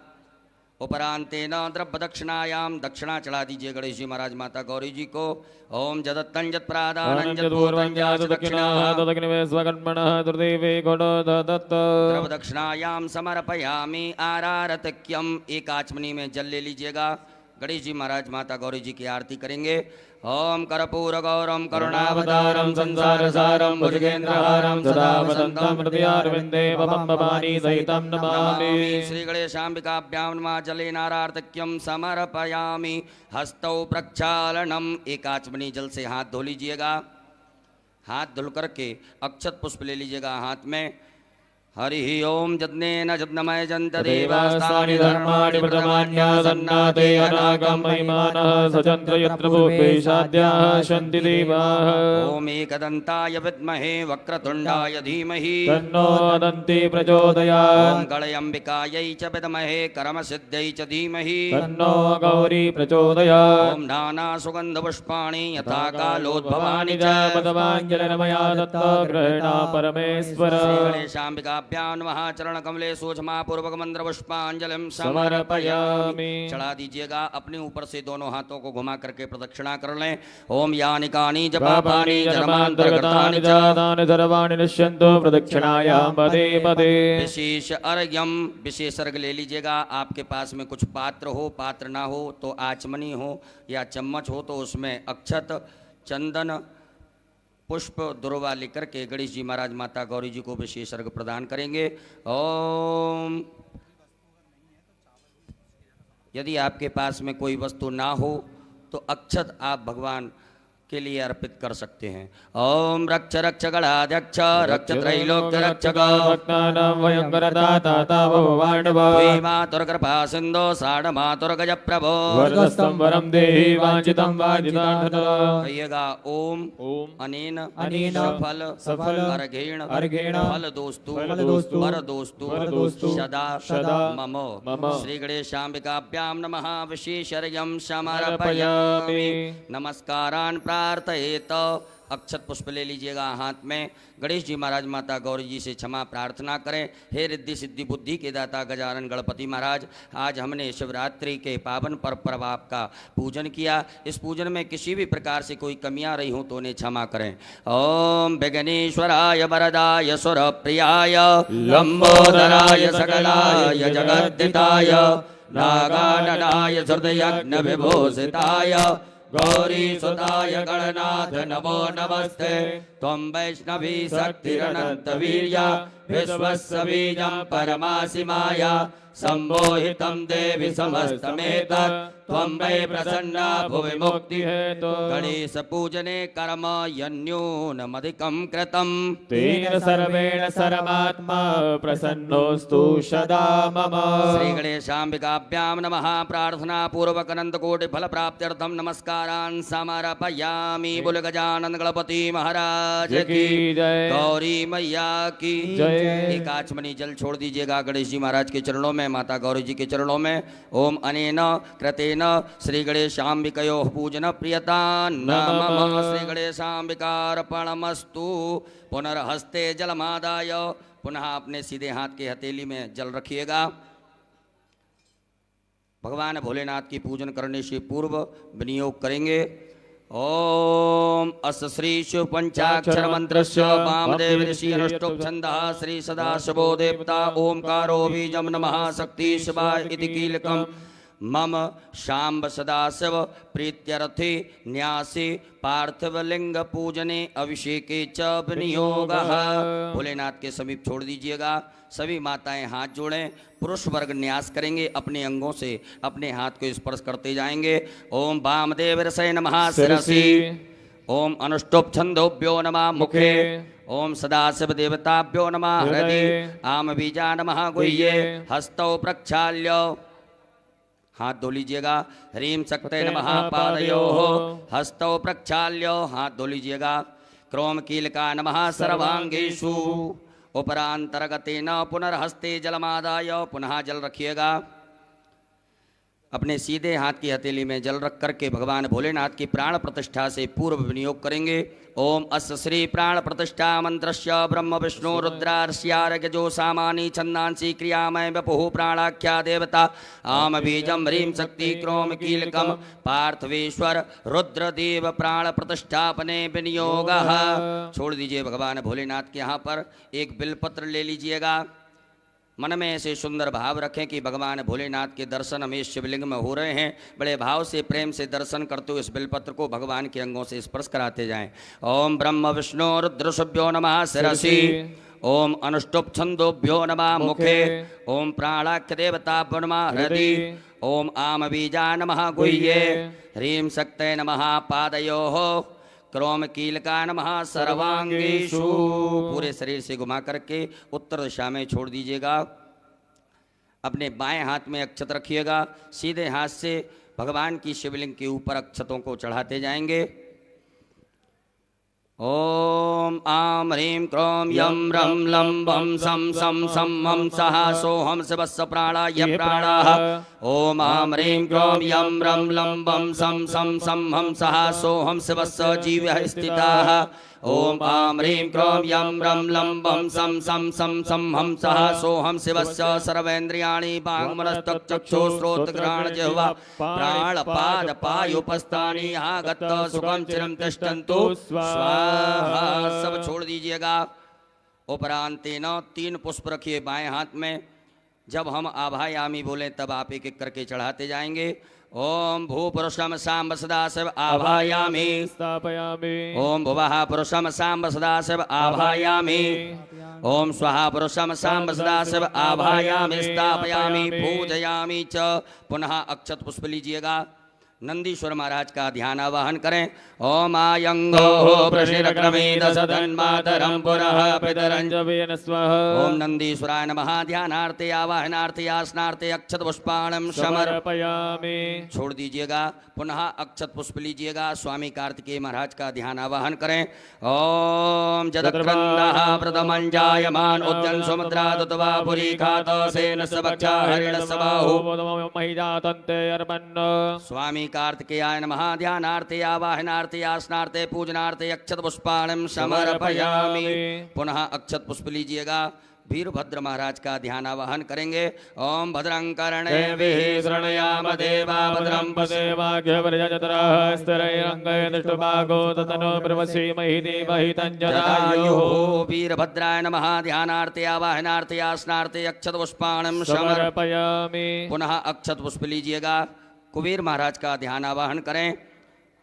उपरांतेन द्रव्य दक्षिणायाम दक्षिणा चढ़ा दीजिए गणेश जी महाराज माता गौरी जी को। ओम जदत्तं जत्प्रादानं जत्पूर्वं दक्षिणाः दक्षिणे स्वकर्मणः दुर्देवे गुणो दत्त द्रव्य दक्षिणायाम समर्पयामि आरारतक्यम। एक आचमनी में जल ले लीजिएगा। गणेश जी महाराज माता गौरी जी की आरती करेंगे। ओम कर्पूर गौरम करुणावतारम संसार सारम भुजगेन्द्रहारम सदा वसंतम हृदयारविंदे भवम भवानी सहितं नमामि। श्री गणेशाम्बिकाभ्यां नमः। जलेनारार्तक्यम समर्पयामि हस्तौ प्रक्षालनम। एक आचमनी जल से हाथ धो लीजिएगा। हाथ धुल करके अक्षत पुष्प ले लीजिएगा हाथ में। हरि ओम जज्ञेन जज्ञमय जंत देवास्तानि धर्माणि प्रथमान्यासन्नाते अनागम महिमानः सचन्द्र यत्र भूपेशाद्याः सन्ति देवाः। ओम एकदन्ताय विद्महे वक्रतुण्डाय धीमहि तन्नो दन्ति प्रचोदयात्। ओम गणयम्बिकायै च विद्महे कर्मसिद्ध्यै च धीमहि तन्नो गौरी प्रचोदयात्। ओम नाना सुगंध पुष्पाणि यथा कालोद्भवानि च पदमाञ्जलिर्मया दत्ता ग्रहणा परमेश्वर। गणेशाम्बिकाभ्यां नमः। चरण कमले सूक्ष्मा पूर्वक मंत्र पुष्पांजलिं समर्पयामि। चढ़ा दीजिएगा। अपने ऊपर से दोनों हाथों को घुमा करके प्रदक्षिणा कर लें। ओम यानि कानि जपापानि जन्मान्तर्गतानि च तानि सर्वाणि नश्यन्तु प्रदक्षिणायां पदे पदे। विशेष अर्घ्यम। विशेष अर्घ्य ले लीजिएगा। आपके पास में कुछ पात्र हो, पात्र ना हो तो आचमनी हो या चम्मच हो तो उसमें अक्षत चंदन पुष्प दुर्वा लेकर के गणेश जी महाराज माता गौरी जी को विशेष अर्घ्य प्रदान करेंगे। ओम। यदि आपके पास में कोई वस्तु ना हो तो अक्षत आप भगवान के लिए अर्पित कर सकते हैं। ओम रक्ष रक्ष गणाध्यक्ष रक्ष त्रैलोक्य रक्षक भक्तानां भयंकरदाता भवाण्डव मातुर्कृपा सिंधो साढ़ मातुर्गज प्रभो वरदस्तं वरं देहि वांछितं वांछितार्थः। कहिएगा ओम ओम अनेन अनेन सफल अर्घेण फल दोस्तु सदा सदा मम मम श्री गणेशाम्बिकाभ्यां नमः। विशेषर्घ्यं समर्पयामि। नमस्कारान् प्रार्थयेत। अक्षत पुष्प ले लीजिएगा हाथ में। गणेश जी महाराज माता गौरी जी से क्षमा प्रार्थना करें। हे रिद्धि सिद्धि बुद्धि के दाता गजानन गणपति महाराज, आज हमने शिवरात्रि के पावन पर्व आपका पूजन किया। इस पूजन में किसी भी प्रकार से कोई कमियां रही हों तो उन्हें क्षमा करें। ओम विघ्नेश्वराय वरदाय सुरप्रियाय लंबोदराय सकलाय जगद्दिताय नागाननाय हृदयज्ञ विभूषिताय गौरी सुताय गणनाथ नमो नमस्ते। त्वं वैष्णवी शक्तिरनंत वीर्या विश्वस्य बीजं परमासि माया सम्मोहितं देवि समस्तमेतत् त्वं वै प्रसन्ना भुवि मुक्ति हेतु। गणेश पूजने कर्म यन्यूनमधिकं कृतं तेन सर्वेण सर्वात्मा प्रसन्नोऽस्तु सदा मम। श्री गणेशाम्बिकाभ्यां नमः। प्रार्थना पूर्वक अनंत कोटि फल प्राप्त्यर्थम नमस्कारान् समर्पयामि। बोल गजानन गणपति महाराज की जय। गौरी मैया की जय। एक आचमनी जल छोड़ दीजिएगा गणेश जी महाराज के चरणों में, माता गौरी जी के चरणों में। ओम अनेन कृतेन श्री गणेशाम्बिकयोः पूजन प्रियता नमः। श्री गणेशाम्बिकार्पणमस्तु। पुनर्हस्ते जलमादाय। पुनः अपने सीधे हाथ के हथेली में जल रखिएगा। भगवान भोलेनाथ की पूजन करने से पूर्व विनियोग करेंगे। ओम अस श्री शिव पंचाक्षर मंत्रस्य वामदेव ऋषि अष्टोप छंदः श्री सदाशिवो देवता ओंकारो बीजं नमः शक्ति शिवाय इति कीलकम् मम शाम्ब सदाशिव प्रीत्यर्थे न्यासे पार्थिवलिंग पूजने अभिषेके च विनियोगः। भोलेनाथ के समीप छोड़ दीजिएगा। सभी माताएं हाथ जोड़ें। पुरुष वर्ग न्यास करेंगे। अपने अंगों से अपने हाथ को स्पर्श करते जाएंगे। ओम वामदेव ऋषये नमः शिरसि। ओम अनुष्टुप छंदोभ्यो नमः मुखे। ओम सदाशिव देवताभ्यो नमः हृदि। आम बीजा नमः गुह्ये। हस्तौ प्रक्षाल्य हाथ धो लीजिएगा। ह्रीं शक्ते नमः पादयोः। हस्तौ प्रक्षाल्य हाथ धो लीजिएगा। क्रोम कीलका नमः सर्वांगेषु। उपरांतर्गतेन पुनर्हस्ते जलमादाय पुनः जल रखिएगा। अपने सीधे हाथ की हथेली में जल रख करके भगवान भोलेनाथ की प्राण प्रतिष्ठा से पूर्व विनियोग करेंगे। ओम अस्य श्री प्राण प्रतिष्ठा मंत्रस्य ब्रह्म विष्णु रुद्रार्ष्यारगजो सामानी छंदांसी क्रियामय वपुः प्राणाख्या देवता आम बीजम ह्रीं शक्ति क्रोम कीलकम पार्थवेश्वर रुद्रदेव प्राण प्रतिष्ठापने विनियोगः। छोड़ दीजिए भगवान भोलेनाथ के यहाँ पर एक बिलपत्र ले लीजिएगा। मन में ऐसे सुंदर भाव रखें कि भगवान भोलेनाथ के दर्शन हमें शिवलिंग में हो रहे हैं। बड़े भाव से प्रेम से दर्शन करते हुए इस बिलपत्र को भगवान के अंगों से स्पर्श कराते जाएं। ओम ब्रह्म विष्णु रुद्रशुभ्यो नमः शिरसि। ओम अनुष्टुप छंदोभ्यो नमः मुखे। ओम प्राणाख्य देवताभ्यो नमः हृदि। ओम आम बीजा नमः गुह्ये। ह्रीं शक्तये नमः पादयोः। क्रोम कीलका नमः सर्वांगेषु। पूरे शरीर से घुमा करके उत्तर दिशा में छोड़ दीजिएगा। अपने बाएं हाथ में अक्षत रखिएगा। सीधे हाथ से भगवान की शिवलिंग के ऊपर अक्षतों को चढ़ाते जाएंगे। ओम आम ह्रीं क्रोम यम रम लम वम सम सम सम हम सहा सोहम शिवस्य प्राणाय प्राणाः। ओम आम ह्रीं क्रोम यम रम लम वम सम सम सम हम सहा सोहम शिवस्य जीवः स्थिताः। ओम आम ह्रीं क्रोम यम रम लम वम सम सम सम सम हम सहा सोहम शिवस्य सर्वेन्द्रियाणि वाङ्मनस्तचक्षु श्रोत्रघ्राण जिह्वा प्राण पाद पायुपस्थानि आगत सुखम चिरं तिष्ठन्तु स्वाहा। सब छोड़ दीजिएगा। उपरांतेन 3 पुष्प रखिए बाएं हाथ में। जब हम आभायामी बोले तब आप एक एक करके चढ़ाते जाएंगे। ओम भूपुरुषम सांब सदाशिव आभायामि स्थापयामि। ओम भुवः पुरुषम सांब सदाशिव आभायामि। ओम स्वहा पुरुषम सांब सदाशिव आभायामि स्थापयामि पूजयामि च। पुनः अक्षत पुष्प लीजिएगा। नंदीश्वर महाराज का ध्यान आवाहन करें। ओम आयंगो प्रशिरक्रमेद सदन्मातरं पुरः पितरं च वेन स्वः। ओम नंदीश्वराय नमः। ध्यानार्थे आवाहनार्थे आसनार्थे अक्षत पुष्पाणं समर्पयामि। छोड़ दीजिएगा। पुनः अक्षत पुष्प लीजिएगा। स्वामी कार्तिकेय महाराज का ध्यान आवाहन करें। ओम जदक्रंदः प्रथमं जायमान उद्यन सुमुद्रादुतवा पुरी खात सेन सबक्षा हरिण सबाहु महिजातन्ते अर्पन्। स्वामी कार्तिकेयाय नमः। ध्यानार्थे आवाहनार्थे आसनार्थे पूजनार्थे अक्षत पुष्पाणं समर्पयामि। पुनः अक्षत पुष्प लीजिएगा। वीरभद्र महाराज का ध्यान आवाहन करेंगे। ओम भद्रं कर्णेभिः शृणुयाम देवा भद्रं पश्येमाख्यवर्यजतरः स्थिरैरङ्गैः दृष्टभागो ततनो ब्रह्मश्रीमहि देवहि तञ्जदायुः। वीरभद्राय नमः। ध्यानार्थे आवाहनार्थे आसनार्थे अक्षत पुष्पाणं समर्पयामि। पुनः अक्षत पुष्प लीजिएगा। कुबेर महाराज का ध्यान आवाहन करें।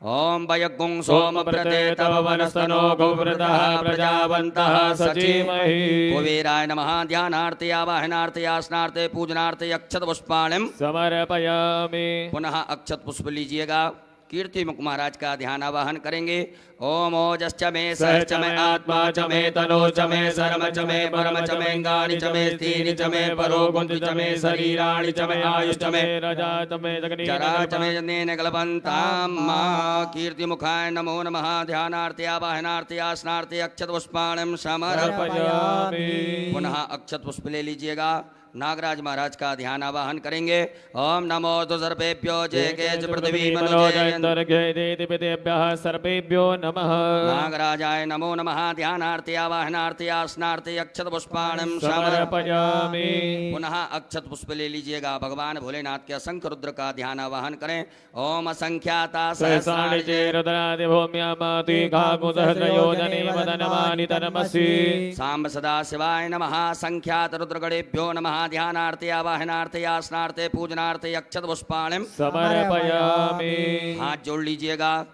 ओम वयगुं सोम प्रते तव वनस्तनो गोवृतः प्रजावन्तः सचीमहि। कुबेराय नमः। ध्यानार्थे आवाहनार्थे आसनार्थे पूजनार्थे अक्षत पुष्पाणं समर्पयामि। पुनः अक्षत पुष्प लीजिएगा। कीर्ति मुख महाराज का ध्यान आवाहन करेंगे। ओम ओजश्च मे सहश्च मे आत्मा च मे तनो च मे शर्म च मे परम च मे अंगानि च मे स्थीनि च मे परो गुंतु च मे शरीराणि च मे आयुष च मे रजा च मे जगनी जरा च मे जनेन कल्पन्तां मा। कीर्ति मुखाय नमो नमः। ध्यानार्थे आवाहनार्थे आसनार्थे अक्षत पुष्पाणं समर्पयामि। पुनः अक्षत पुष्प ले लीजिएगा। नागराज महाराज का ध्यान आवाहन करेंगे। ओम नमो तो सर्वेभ्यो जय के पृथ्वी मनोजयेभ्यः सर्वेभ्यो नमः। नागराजाय नमो नमः। ध्यानार्थे आवाहनार्थे आसनार्थे अक्षत पुष्पाणं समर्पयामि। पुनः अक्षत पुष्प ले लीजिएगा। भगवान भोलेनाथ के असंख्य रुद्र का ध्यान आवाहन करें। ओम असंख्याता सहस्राणि चेरुद्रादि भूम्यामाति काकुसहस्रयोजने वदनमानि तनमसि। सांब सदा शिवाय नमः। संख्यात रुद्रगणेभ्यो नमः। ध्यानार्थे आवाहनार्थे आसनार्थे पूजनार्थे अक्षत पुष्पाणं समर्पयामि। हाथ जोड़ लीजिएगा।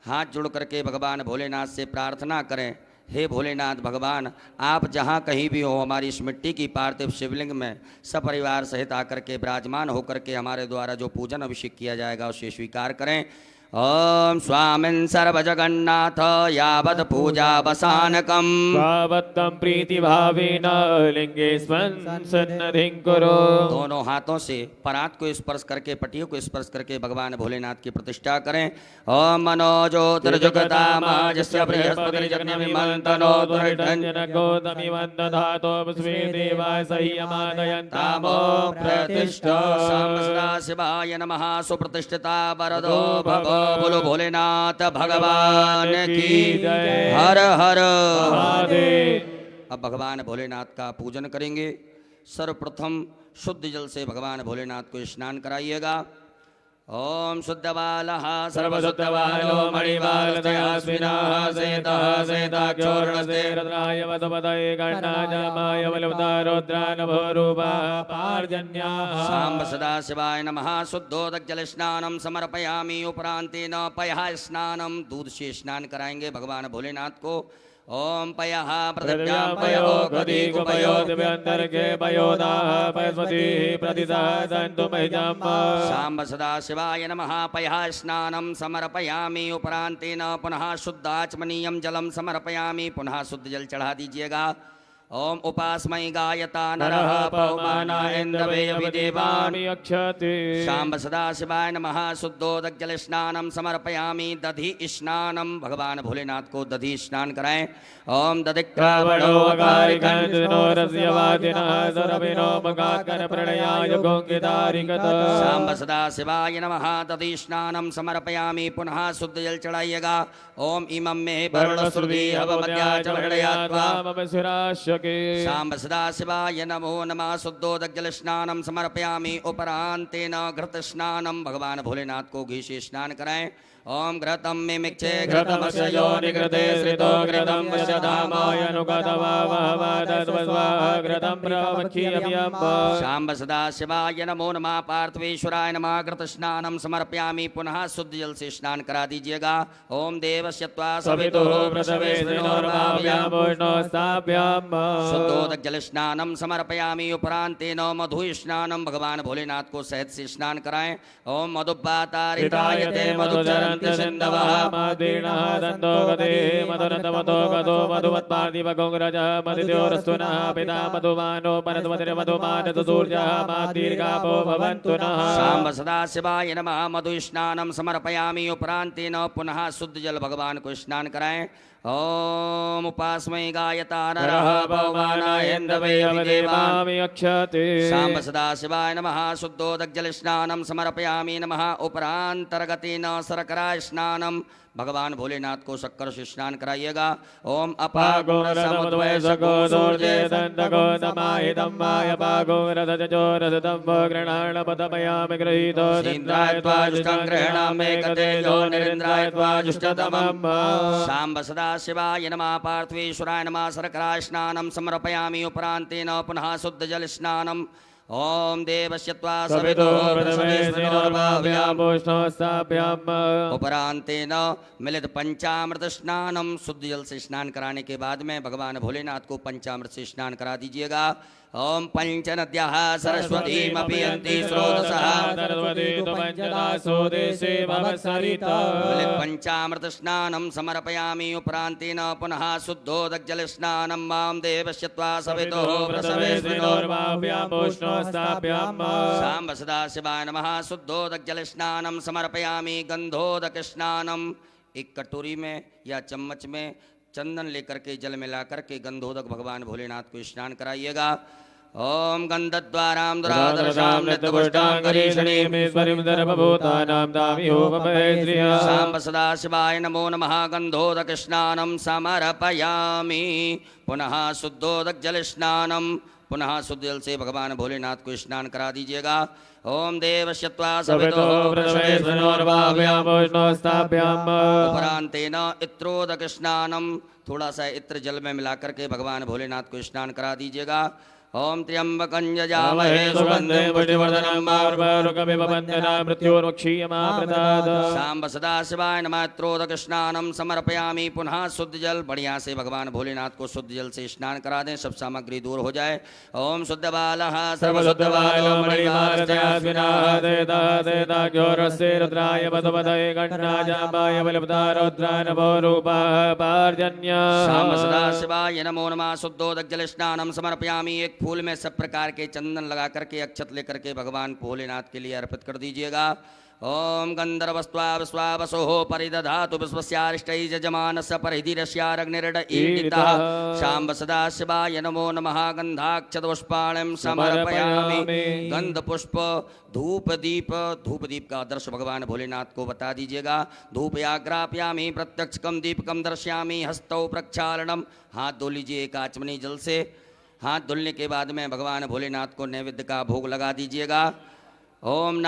हाथ जोड़ करके भगवान भोलेनाथ से प्रार्थना करें। हे भोलेनाथ भगवान, आप जहाँ कहीं भी हो हमारी इस मिट्टी की पार्थिव शिवलिंग में सपरिवार सहित आकर के विराजमान होकर के हमारे द्वारा जो पूजन अभिषेक किया जाएगा उसे स्वीकार करें। ओम स्वामिन् सर्वजगन्नाथ यावत् पूजावसानकम् भावत्तं प्रीतिभावेन लिंगेस्मिन् सन्निधिं कुरु। दोनों हाथों से परात को स्पर्श करके पटियों को स्पर्श करके भगवान भोलेनाथ की प्रतिष्ठा करें। ओम मनोज्योतिर्जुगतामाजस्य बृहस्पतिर्जगन्यमिमन्तनो गौतमिवन्दधातो स्वे देवाय सह्यमादयन्तामो प्रतिष्ठा। शाम सदाशिवाय नमः। सुप्रतिष्ठिता वरदो भव बोलो भोलेनाथ भगवान की हर हर महादेव। अब भगवान भोलेनाथ का पूजन करेंगे। सर्वप्रथम शुद्ध जल से भगवान भोलेनाथ को स्नान कराइएगा। ओम शुद्धबालः सर्वशुद्धबालो मणिबालतयास्मिनः सेतः सेताक्षोर्णसे रुद्राय वसुपतये गणाजामाय बलवतारोद्रानभोरूपः पार्जन्याः। सांब सदाशिवाय नमः। शुद्धोदक जल स्नानम समर्पयामि। उपरांतेन पयः स्नानम दूध से स्नान कराएंगे भगवान भोलेनाथ को। ओम पयः पृथिव्यां पयो गदीको पयो दिव्यांतर्गे पयोदाः पयस्मतिः प्रतिसादन्तु मह्यम्। सांब सदाशिवाय नमः। पयः स्नानम समर्पयामि। उपरांतेन पुनः शुद्धाचमनीयं जलम समर्पयामि। पुनः शुद्ध जल चढ़ा दीजिएगा। ओम उपास्मै गायता नरः पवमाना इन्द्रवे विदेवान् अक्षते। सांब सदाशिवाय नमः। शुद्धोदक जल स्नानम समर्पयामि। दधि स्नानम भगवान भोलेनाथ को दधि स्नान कराएं। ओम श्रावणो अकारिकन्दनो रस्यवादिनः सुरभिनो मगात्कन प्रणयाय गोङ्गितारिकत। सांब सदाशिवाय नमः। दधि स्नानम समर्पयामि। पुनः शुद्ध जल चढ़ाइएगा। ओम इमं मे वरुणश्रुति हवमद्या च वर्णयात्वा मम शिराश्यके। सांब सदाशिवाय नमो नमः। शुद्धोदक जल स्नानम समर्पयामि। उपरांतेन घृत स्नानम भगवान भोलेनाथ को घी से स्नान कराएं। ओम घृतम मे मिक्षे घृतमस्य योनिकृते श्रितो घृतं वशधामायनुगतवावहवादस्वस्वा घृतं प्रवक्षीयम्यम्ब। सांब सदाशिवाय नमो नमः। पार्थवेश्वराय नमः। घृत स्नानम समर्पयामि। पुनः शुद्ध जल से स्नान करा दीजिएगा। ओम देवस्य त्वा सवितुः प्रसवेष्णोर्भाव्यामोष्णोस्ताभ्याम्। शुद्धोदक जल स्नानम समर्पयामि। उपरांतेन मधु स्नानम भगवान भोलेनाथ को शहद से स्नान कराएं। ओम मधुपातारितायते मधुचरन्ति सिन्धवः मदीर्णः दन्तो गते मधुरन्तमतो गतो मधुमत्पार्थिवगोङ्ग्रजः मदित्योरस्तुनः पिता मधुमानो परस्मतिर्मधुमानतु सूर्यः मादीर्घापो भवन्तु नः। सांब सदाशिवाय नमः। मधु स्नानम समर्पयामि। उपरांतेन पुनः शुद्ध जल भगवान को स्नान कराएं। ओम उपास्मै गायता नरः पवमाना इन्द्रवे विदेवान् अक्षते। सांब सदाशिवाय नमः। शुद्धोदक जल स्नानम समर्पयामि। नमः। उपरांतर्गतेन शर्करा स्नानम भगवान भोलेनाथ को शक्कर से स्नान कराइएगा। ओम अपागो रसमुद्वैसको दूर्जे दन्तको नमाहितं मायपागो रसजो रसतम्भो गृणाणपतमयामि गृहीतो इंद्राय त्वा जुष्टं गृह्णामि कतेजो निरिन्द्राय त्वा जुष्टतमम्। सांब सदाशिवाय नमः। पार्थवेश्वराय नमः। शर्करा स्नानम समर्पयामि। उपरांतेन पुनः शुद्ध जल स्नानम। ओम देवस्य त्वा सवितुः प्रसवेष्णोर्भाव्यामोष्णोस्ताभ्याम्। उपरांतेन मिलित पंचामृत स्नानम। शुद्ध जल से स्नान कराने के बाद में भगवान भोलेनाथ को पंचामृत से स्नान करा दीजिएगा। ओम पंचनद्याः सरस्वतीमपि यन्ति स्रोतसः सरस्वती तु पंचदासो देशे भवसरिता। मिलित पंचामृत स्नानम समर्पयामि। उपरांतेन पुनः शुद्धोदक जल स्नानम। मां देवस्य त्वा सवितुः प्रसवेष्णोर्भाव्यामोष्णोस्ताभ्याम्। सांब सदाशिवाय नमः। शुद्धोदक जल स्नानम समर्पयामि। गंधोदक स्नानम। एक कटोरी में या चम्मच में चंदन लेकर के जल मिला करके गंधोदक भगवान भोलेनाथ को स्नान कराइएगा। ओम गंधद्वारां दुरादर्शां नित्यपुष्टाङ्गरीषणीमेश्वरीं सर्वभूतानां दामिहोपमहेश्रियः। सांब सदाशिवाय नमो नमः। गंधोदक स्नानम समर्पयामि। पुनः शुद्धोदक जल स्नानम। पुनः शुद्ध जल से भगवान भोलेनाथ को स्नान करा दीजिएगा। ओम देवस्य त्वा सवितुः प्रसवेष्णोर्भाव्यामोष्णोस्ताभ्याम्। उपरांतेन इत्रोदक स्नानम। थोड़ा सा इत्र जल में मिलाकर के भगवान भोलेनाथ को स्नान करा दीजिएगा। ओम त्र्यंबकं यजामहे सुगन्धिं पुष्टिवर्धनं मारुकमिव वन्दना मृत्योर्मुक्षीयमामृतात् सांब सदा शिवाय नमः। त्रोदकस्नानं समर्पयामि। पुनः शुद्ध जल बढ़िया से भगवान भोलेनाथ को शुद्ध जल से स्नान करा दें, सब सामग्री दूर हो जाए। ओम शुद्ध बालः सर्वशुद्धवायो मणिमार्जयास्विनादेदादेदाघ्योरस्य रुद्राय मधुमदये गणराजाम्बाय बलिपदा रुद्राय नमो रूपाः पार्जन्य शाम सदा शिवाय नमो नमः। शुद्धोदक जल स्नानम समर्पयामि। एक फूल में सब प्रकार के चंदन लगा करके अक्षत लेकर के भगवान भोलेनाथ के लिए अर्पित कर दीजिएगा। ओम गंधर्वस्वावस्वावसोः परिदधातु विश्वस्यारिष्टै यजमानस्य परिधिरस्यारग्निर्डईडितः। शाम्ब सदा शिवाय नमो नमः। गंधाक्षतपुष्पाणिं समर्पयामि। गंधपुष्प धूप दीप का आदर्श भगवान भोलेनाथ को बता दीजिएगा। धूप आग्रापयामि प्रत्यक्षकम दीपकम दर्शयामि। हस्तौ प्रक्षालनम, हाथ धो लीजिए एक आचमनी जल से। हाथ धुलने के बाद में भगवान भोलेनाथ को नैवेद्य का भोग लगा दीजिएगा। ओम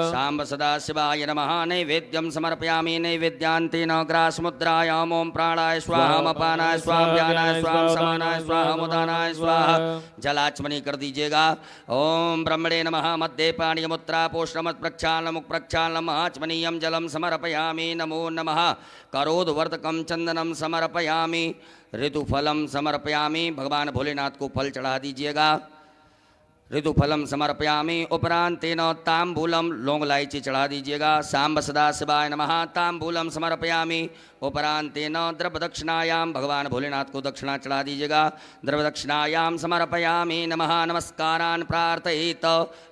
शाम्ब सदा शिवाय नमः। नैवेद्यम समर्पयामि। नैवेद्यांतेन ग्रासमुद्रायाम ओम प्राणाय स्वाहा अपानाय स्वाहा व्यानाय स्वाहा समानाय स्वाहा मुदानाय स्वाहा। जलाचमनी कर दीजिएगा। ओम ब्रह्मणे नमः। मध्य पाणीयमुत्रा पोषणमत् प्रक्षालनमुख प्रक्षालनम आचमनीयम जलम समर्पयामि। नमो नमः। करोदवर्तकम चंदनम समर्पयामि। ऋतुफलम समर्पयामि। भगवान भोलेनाथ को फल चढ़ा दीजिएगा। ऋतुफलम समर्पयामि। उपरांतेन तांबूलम, लौंग इलायची चढ़ा दीजिएगा। सांब सदा शिवाय नमः। तांबूलम समर्पयामि। उपरांतेन द्रव्य दक्षिणायाम, भगवान भोलेनाथ को दक्षिणा चढ़ा दीजिएगा। द्रव्य दक्षिणायाम समर्पयामि। नमः। नमस्कारान् प्रार्थयेत।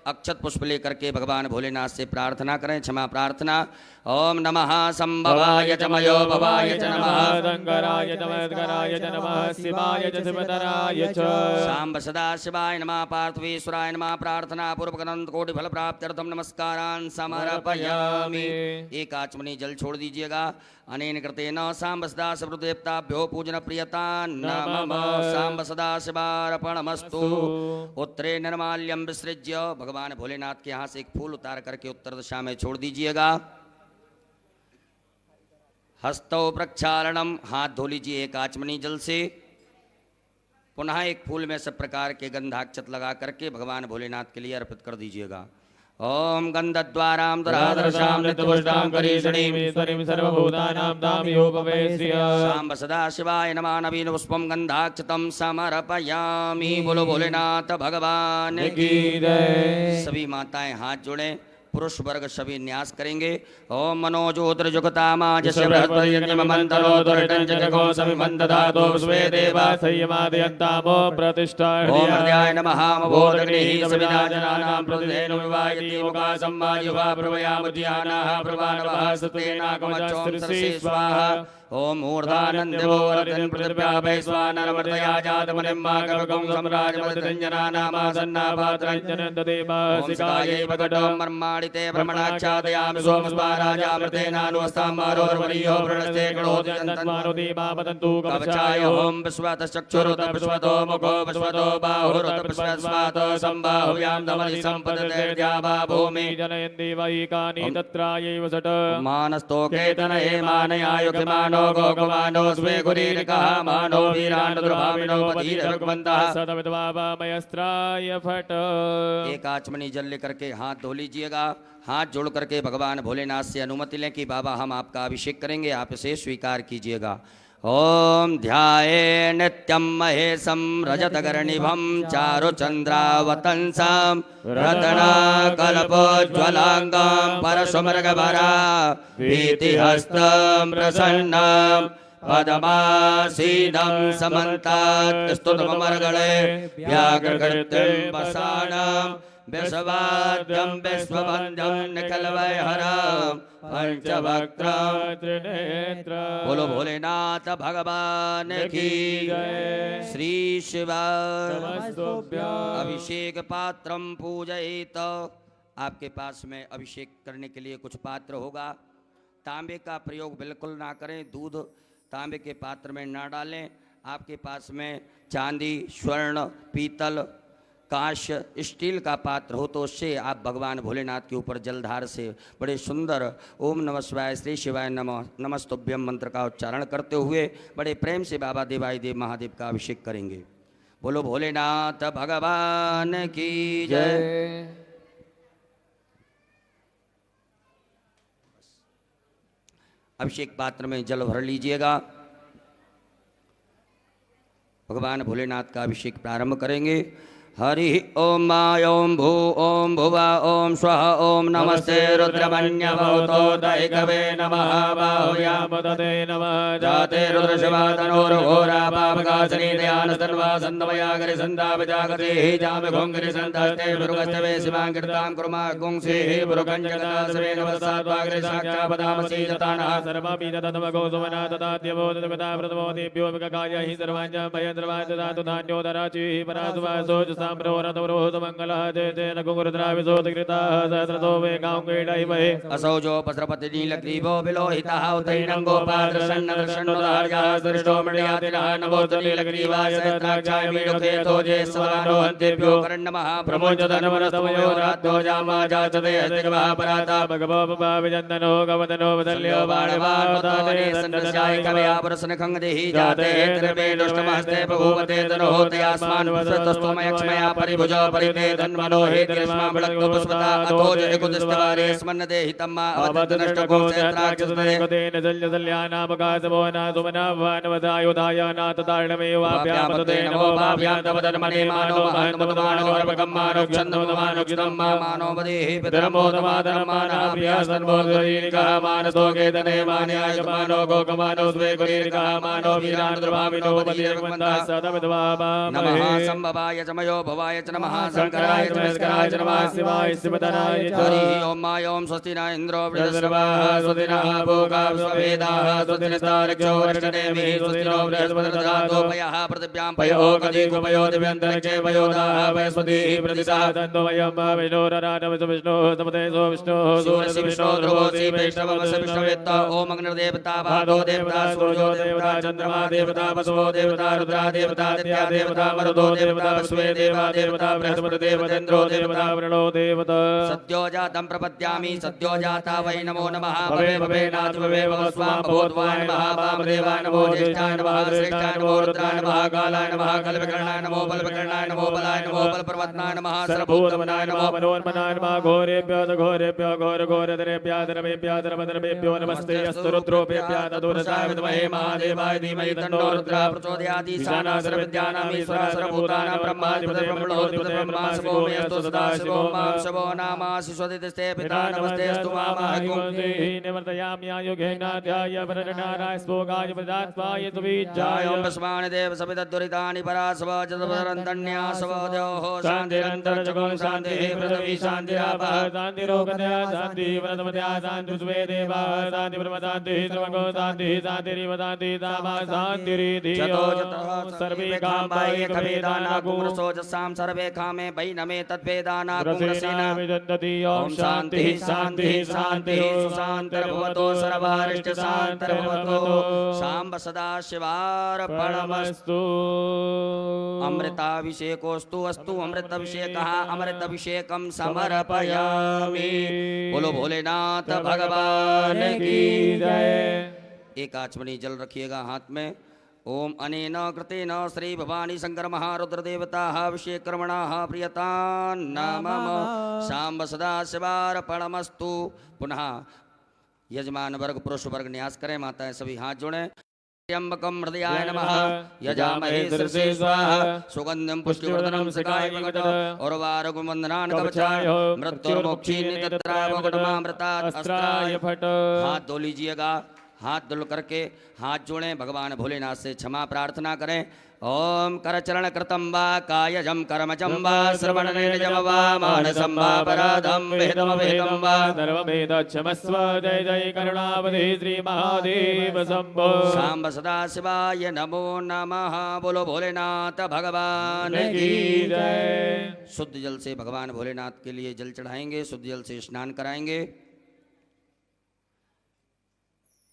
अक्षत पुष्प लेकर के भगवान भोलेनाथ से प्रार्थना करें, क्षमा प्रार्थना। ओम नमः संभवाय च मयो भवाय च नमः। शंकराय च मद्गराय च नमः। शिवाय च शिवतराय च सांब सदा शिवाय नमः। पार्थवेश्वराय नमः। प्रार्थना पूर्वक अनंत कोटि फल प्राप्त्यर्थम नमस्कारान् समर्पयामि। एक आचमनी जल छोड़ दीजिएगा। अनेन कृतेन सांब सदा शिवदेवताभ्यो पूजन प्रियता नमः। सांब सदा शिवार्पणमस्तु। उत्तरे निर्माल्यम विसृज्य, भगवान भोलेनाथ के यहाँ से एक फूल उतार करके उत्तर दिशा में छोड़ दीजिएगा। हस्तौ प्रक्षालनम, हाथ धो लीजिए एक आचमनी जल से। पुनः एक फूल में सब प्रकार के गंधाक्षत लगा करके भगवान भोलेनाथ के लिए अर्पित कर दीजिएगा। ओम गंधद्वारां दुरादर्शां नित्यपुष्टां करीषणीं ईश्वरीं सर्वभूतानां तामयोपवे श्रिया। सांब सदा शिवाय नमः। नवीन पुष्पम गंधाक्षतम समर्पयामि। बोलो भोलेनाथ भगवान की जय। सभी माताएं हाथ जोड़ें। पुरुष वर्ग सभी न्यास करेंगे। ओम मनोजोत्र जुगतामा जस्य बृहस्पतिर्यममन्तरो दुर्टञ्जको समिमन्दधातो स्वे देवा संयमादयन्तामो प्रतिष्ठा। ओम हृदयाय नमः। मभोदग्निः सविदाजनानां प्रतिधेनु विवाहिती मुखा सम्मायुवा प्रभयामुद्यानाः प्रभानवः सुतेनाकमच्चों स्वाहा। ओम ऊर्धानन्दवोरतिं पृथिव्यापै स्वानरमर्दया जातमुनिम्मा कवकं सम्राजमतिरञ्जनानामासन्नापात्रञ्जनन्ददेवासिकायै वकटं मर्माणिते ब्रह्मणाच्छादयामि सोमस्वाराजामृतेनानुस्ताम्बारोर्वरीयो प्रणस्ते गणोदयन्तन्मारुदीमापतन्तु कवचाय। ओम विश्वतश्चक्षुरुत विश्वतो मुखो विश्वतो बाहुरुत विश्वस्वातो सम्बाहुव्यां दमनि सम्पदतेर्द्यावा भूमि जनयन्ति वैकानि तत्रायैव सट मानस्तोकेतनये मानयायुक्तिमानो गोगमानो स्वे गुरीरिकः मानो वीरान् दुर्भाविनो पतिरभगवन्तः सदविद्वामयस्त्राय फट। एक आचमनी जल लेकर के हाथ धो लीजिएगा। हाथ जोड़ करके भगवान भोलेनाथ से अनुमति लें कि बाबा हम आपका अभिषेक करेंगे, आप इसे स्वीकार कीजिएगा। ओम ध्याये नित्यं महेशं रजतगर्णिभं चारुचन्द्रावतंसं रत्नाकल्पोज्ज्वलाङ्गं परशुमृगभरा भीतिहस्तं प्रसन्नं पदमासीनं समन्तात् स्तुतमर्गणे व्याघ्रकृतिं वसानं विश्वाद्यं विश्वबन्धं निखिलवैहरं पंचवक्त्रं त्रिनेत्रं। बोलो भोलेनाथ भगवान की जय। श्री शिवाय नमस्तुभ्यं। अभिषेक पात्रम पूजयेत। आपके पास में अभिषेक करने के लिए कुछ पात्र होगा। तांबे का प्रयोग बिल्कुल ना करें। दूध तांबे के पात्र में ना डालें। आपके पास में चांदी, स्वर्ण, पीतल कांस्य स्टील का पात्र हो तो उससे आप भगवान भोलेनाथ के ऊपर जलधार से बड़े सुंदर ओम नमः शिवाय श्री शिवाय नमः नमस्तुभ्यम मंत्र का उच्चारण करते हुए बड़े प्रेम से बाबा देवाई देव महादेव का अभिषेक करेंगे। बोलो भोलेनाथ भगवान की जय। अभिषेक पात्र में जल भर लीजिएगा। भगवान भोलेनाथ का अभिषेक प्रारंभ करेंगे। हरि ओम मा ओम भू ओम भुवा ओम स्वः ओम नमस्ते रुद्रमन्य भवतो दैकवे नमः बाहुयामदते नमः जाते रुद्रशिवातनोर्घोरा पापकासनी दयान तन्वा सन्दमया गिरि सन्दापजागते जाम घोंगिरि सन्दास्ते भृगस्तवे शिवांकृतां कुर्मा गुंसे भृगञ्जगता सवे नमस्ताद्वाग्रे साक्षापदामसि जतानः सर्वापि ततमगो सुमना तदाद्यवो तदगता प्रथमो देभ्यो विककाय हि सर्वाञ्च भयद्रवा ददातु धान्योदराचिः परासुवासो मंगलः जय जय नकुरुद्राविशोधकृताः सहस्रतो वे गांगेडैमहे असौजो पस्रपति नीलग्रीवो विलोहितः उतैनं गोपालकृष्णदर्शनोदार्यः सृष्टो मृण्यातिनः नमोऽस्तु नीलग्रीवाय सहस्राक्षाय मीढुके थोजे स्वनो हन्तेभ्यो कर्णमः प्रमोचतनवरतमयो राद्धो जामाजाचते हस्तिगवः पराता भगवो विजन्दनो गवदनो वदल्यो बाणवाताने सन्दस्याय कवया पुरसनखङ्गदेहि जाते त्रिवे दुष्टमहस्ते बभूवते तनोहोतयास्मान् वसतस्तोमयक्ष्मया परिभुजो परिते धन्वनो हे ग्रीष्मा विलग्नो पुष्पता अथोज एकुदिस्तवारे स्मन्नदे हितम्मा अवदनष्टको सेत्राक्षसदे तेन जल्यजल्यानामकासवो नासुमनावानवदायुधाय नाततारणमेवाभ्यामतते नमो भाभ्यां तव धर्मणे मानो महन्तमतमानो रवगम्मानो क्षन्दमतमानो मानो वदेहि पितरमोदमाधर्मानाभ्यासन्मोदरीनिकः मानसो केतने मान्यायमानो गोकमानो स्वे कुलीनिकः मानो वीरान्द्रभामिनो बलिर्वन्दः सदमिद्वाबा नमः संभवाय चमयो भवाय च नमः शंकराय च नमस्काराय च नमः शिवाय शिवतराय च हरि ओम मा ओम स्वस्ति न इंद्रो सर्वाः स्वस्तिनः भोगा स्ववेदाः स्वस्तिनस्तारक्षो वर्षणेमि स्वस्तिनो बृहस्पतिर्दधातोपयः पृथिव्यां पयो कदिगुपयो दिव्यन्तरिक्षे पयोदाः वयस्पतिः प्रतिशः तन्तो वयं विष्णोरराणविष्णोः समतेजो विष्णोः सूर्यविष्णो ध्रुवोऽसि वैष्णवमस्य विष्णुवेत्त ओम अग्निर्देवता भादो देवता सूर्यो देवता चन्द्रमा देवता वसवो देवता रुद्रा देवता आदित्या देवता मरुतो देवता स्वे देवा देवता बृहस्पति देवतेन्द्रो देवता वृणो देवता सद्यो जातं प्रपद्यामि सद्यो जाता वै नमो नमः भवे भवे नाथ भवे भवस्वां भवोद्वाय नमः वामदेवाय नमो ज्येष्ठाय नमः श्रेष्ठाय नमो रुद्राय नमः कालाय नमः कल्पकर्णाय नमो बलविकर्णाय नमो बलाय नमो बलप्रवत्नाय नमः सर्वभूतमनाय नमः मनोन्मनाय नमः घोरेभ्यो घोरेभ्यः धर्मेभ्यो नमस्ते अस्तु रुद्रोभ्यः तदुरसाय विद्महे महादेवाय धीमहि तन्नो रुद्रः प्रचोदयात् ईशाना सर्वविद्यानां ईश्वरः सर्वभूतानां ब्रह्माधिपतिर्ब्रह्मणोऽधिपतिर्ब्रह्मा शिवोऽस्तु सदाशिवो मां शिवो नामासि स्वदितस्ते पिता नमस्ते अस्तु मामाहं निवर्तयामि आयुगेनाध्याय वरनाराय स्पोगाय प्रदात्वाय तुवीजाय ओम स्मान् देव सविदुरितानि परासव जदपरन्तन्यासव देवः शान्तिरन्तर्जगं शान्तिः पृथ्वी शान्तिरापः शान्तिरोगदया शान्तिः वरदमदया शान्तिर्स्वे देवा शान्तिर्ब्रह्मशान्तिः सर्वगो शान्तिः शान्तिरिव शान्तिः तामा शान्तिरिति सर्वे कामाय कवेदाना कुमरसोजसां सर्वे कामे वैनमे तद्वेदाना कुमरसेन विदन्ति ओम शान्तिः शान्तिः शान्तिः सुशान्तिर्भवतो सर्वारिष्टशान्तिर्भवतो शाम्ब सदा शिवार्पणमस्तु। अमृताभिषेकोस्तु अस्तु अमृताभिषेकः अमृताभिषेकं समर्पयामि। बोलो भोलेनाथ भगवान की जय। एक आचमनी जल रखिएगा हाथ में। ओम अनेन कृतेन श्री भवानी शंकर महारुद्र देवताः अभिषेकर्मणाः प्रियतान्नमः शाम्ब सदा शिवार्पणमस्तु। पुनः यजमान वर्ग पुरुष वर्ग न्यास करें, माताएं सभी हाथ जोड़ें। त्र्यंबकं हृदयाय नमः यजामहे शीर्षे स्वाहा सुगंधिं पुष्टिवर्धनं शिखाय उर्वारुकमंदनान् कवचाय मृत्युर्मोक्षीनि तत्रावगतमामृतात् अस्त्राय फट। हाथ धो लीजिएगा। हाथ धुल करके हाथ जोड़ें, भगवान भोलेनाथ से क्षमा प्रार्थना करें। ओम करचरण कृतं वा कायजं कर्मजं वा श्रवणनेजं वा मानसं वा पराधं वेदमवेदं वा सर्ववेदक्षमस्व। जय जय करुणावधि श्री महादेव शंभो। शाम्ब सदा शिवाय नमो नमः। बोलो भोलेनाथ भगवान की जय। शुद्ध जल से भगवान भोलेनाथ के लिए जल चढ़ाएंगे, शुद्ध जल से स्नान कराएंगे।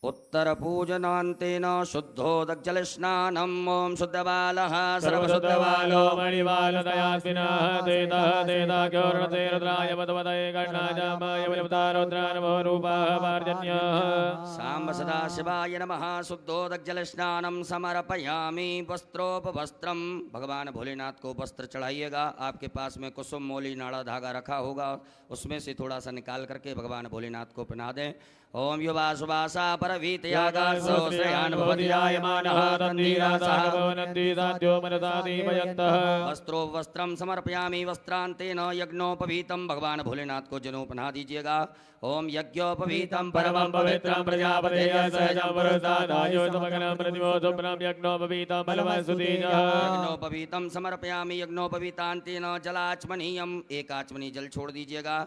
उत्तरपूजनान्तेन शुद्धोदग्जलस्नानम् ॐ शुद्धबालः सर्वशुद्धबालो मणिबालदयास्विनः तेतः तेताख्योर्णते रुद्राय पदपदये गणाजामाय बलिवतारोद्रानमोरूपाः पार्जन्यः साम्ब सदाशिवाय नमः शुद्धोदग्जलस्नानं समर्पयामि वस्त्रोपवस्त्रम भगवान भोलेनाथ को वस्त्र चढ़ाइएगा। आपके पास में कुसुम मोली नाड़ा धागा रखा होगा, उसमें से थोड़ा सा निकाल करके भगवान भोलेनाथ को पहना दें। ओम युवा सुवासा परवीतयागासो श्रेयान् भवति जायमानः तन्धीरासागवनन्दीसाद्यो मनसादीमयन्तः वस्त्रो वस्त्रम समर्पयामि वस्त्रांतेन यज्ञोपवीतम भगवान भोलेनाथ को जनेऊ पहना दीजिएगा। ओम यज्ञोपवीतम परमं पवित्रं प्रजापतेय सहजं पुरस्तादायो समग्रं प्रतिमोदुप्रं यज्ञोपवीतं बलवस्तुतीजः यज्ञोपवीतम समर्पयामि यज्ञोपवीतांतेन जलाचमनीयम एक आचमनी जल छोड़ दीजिएगा।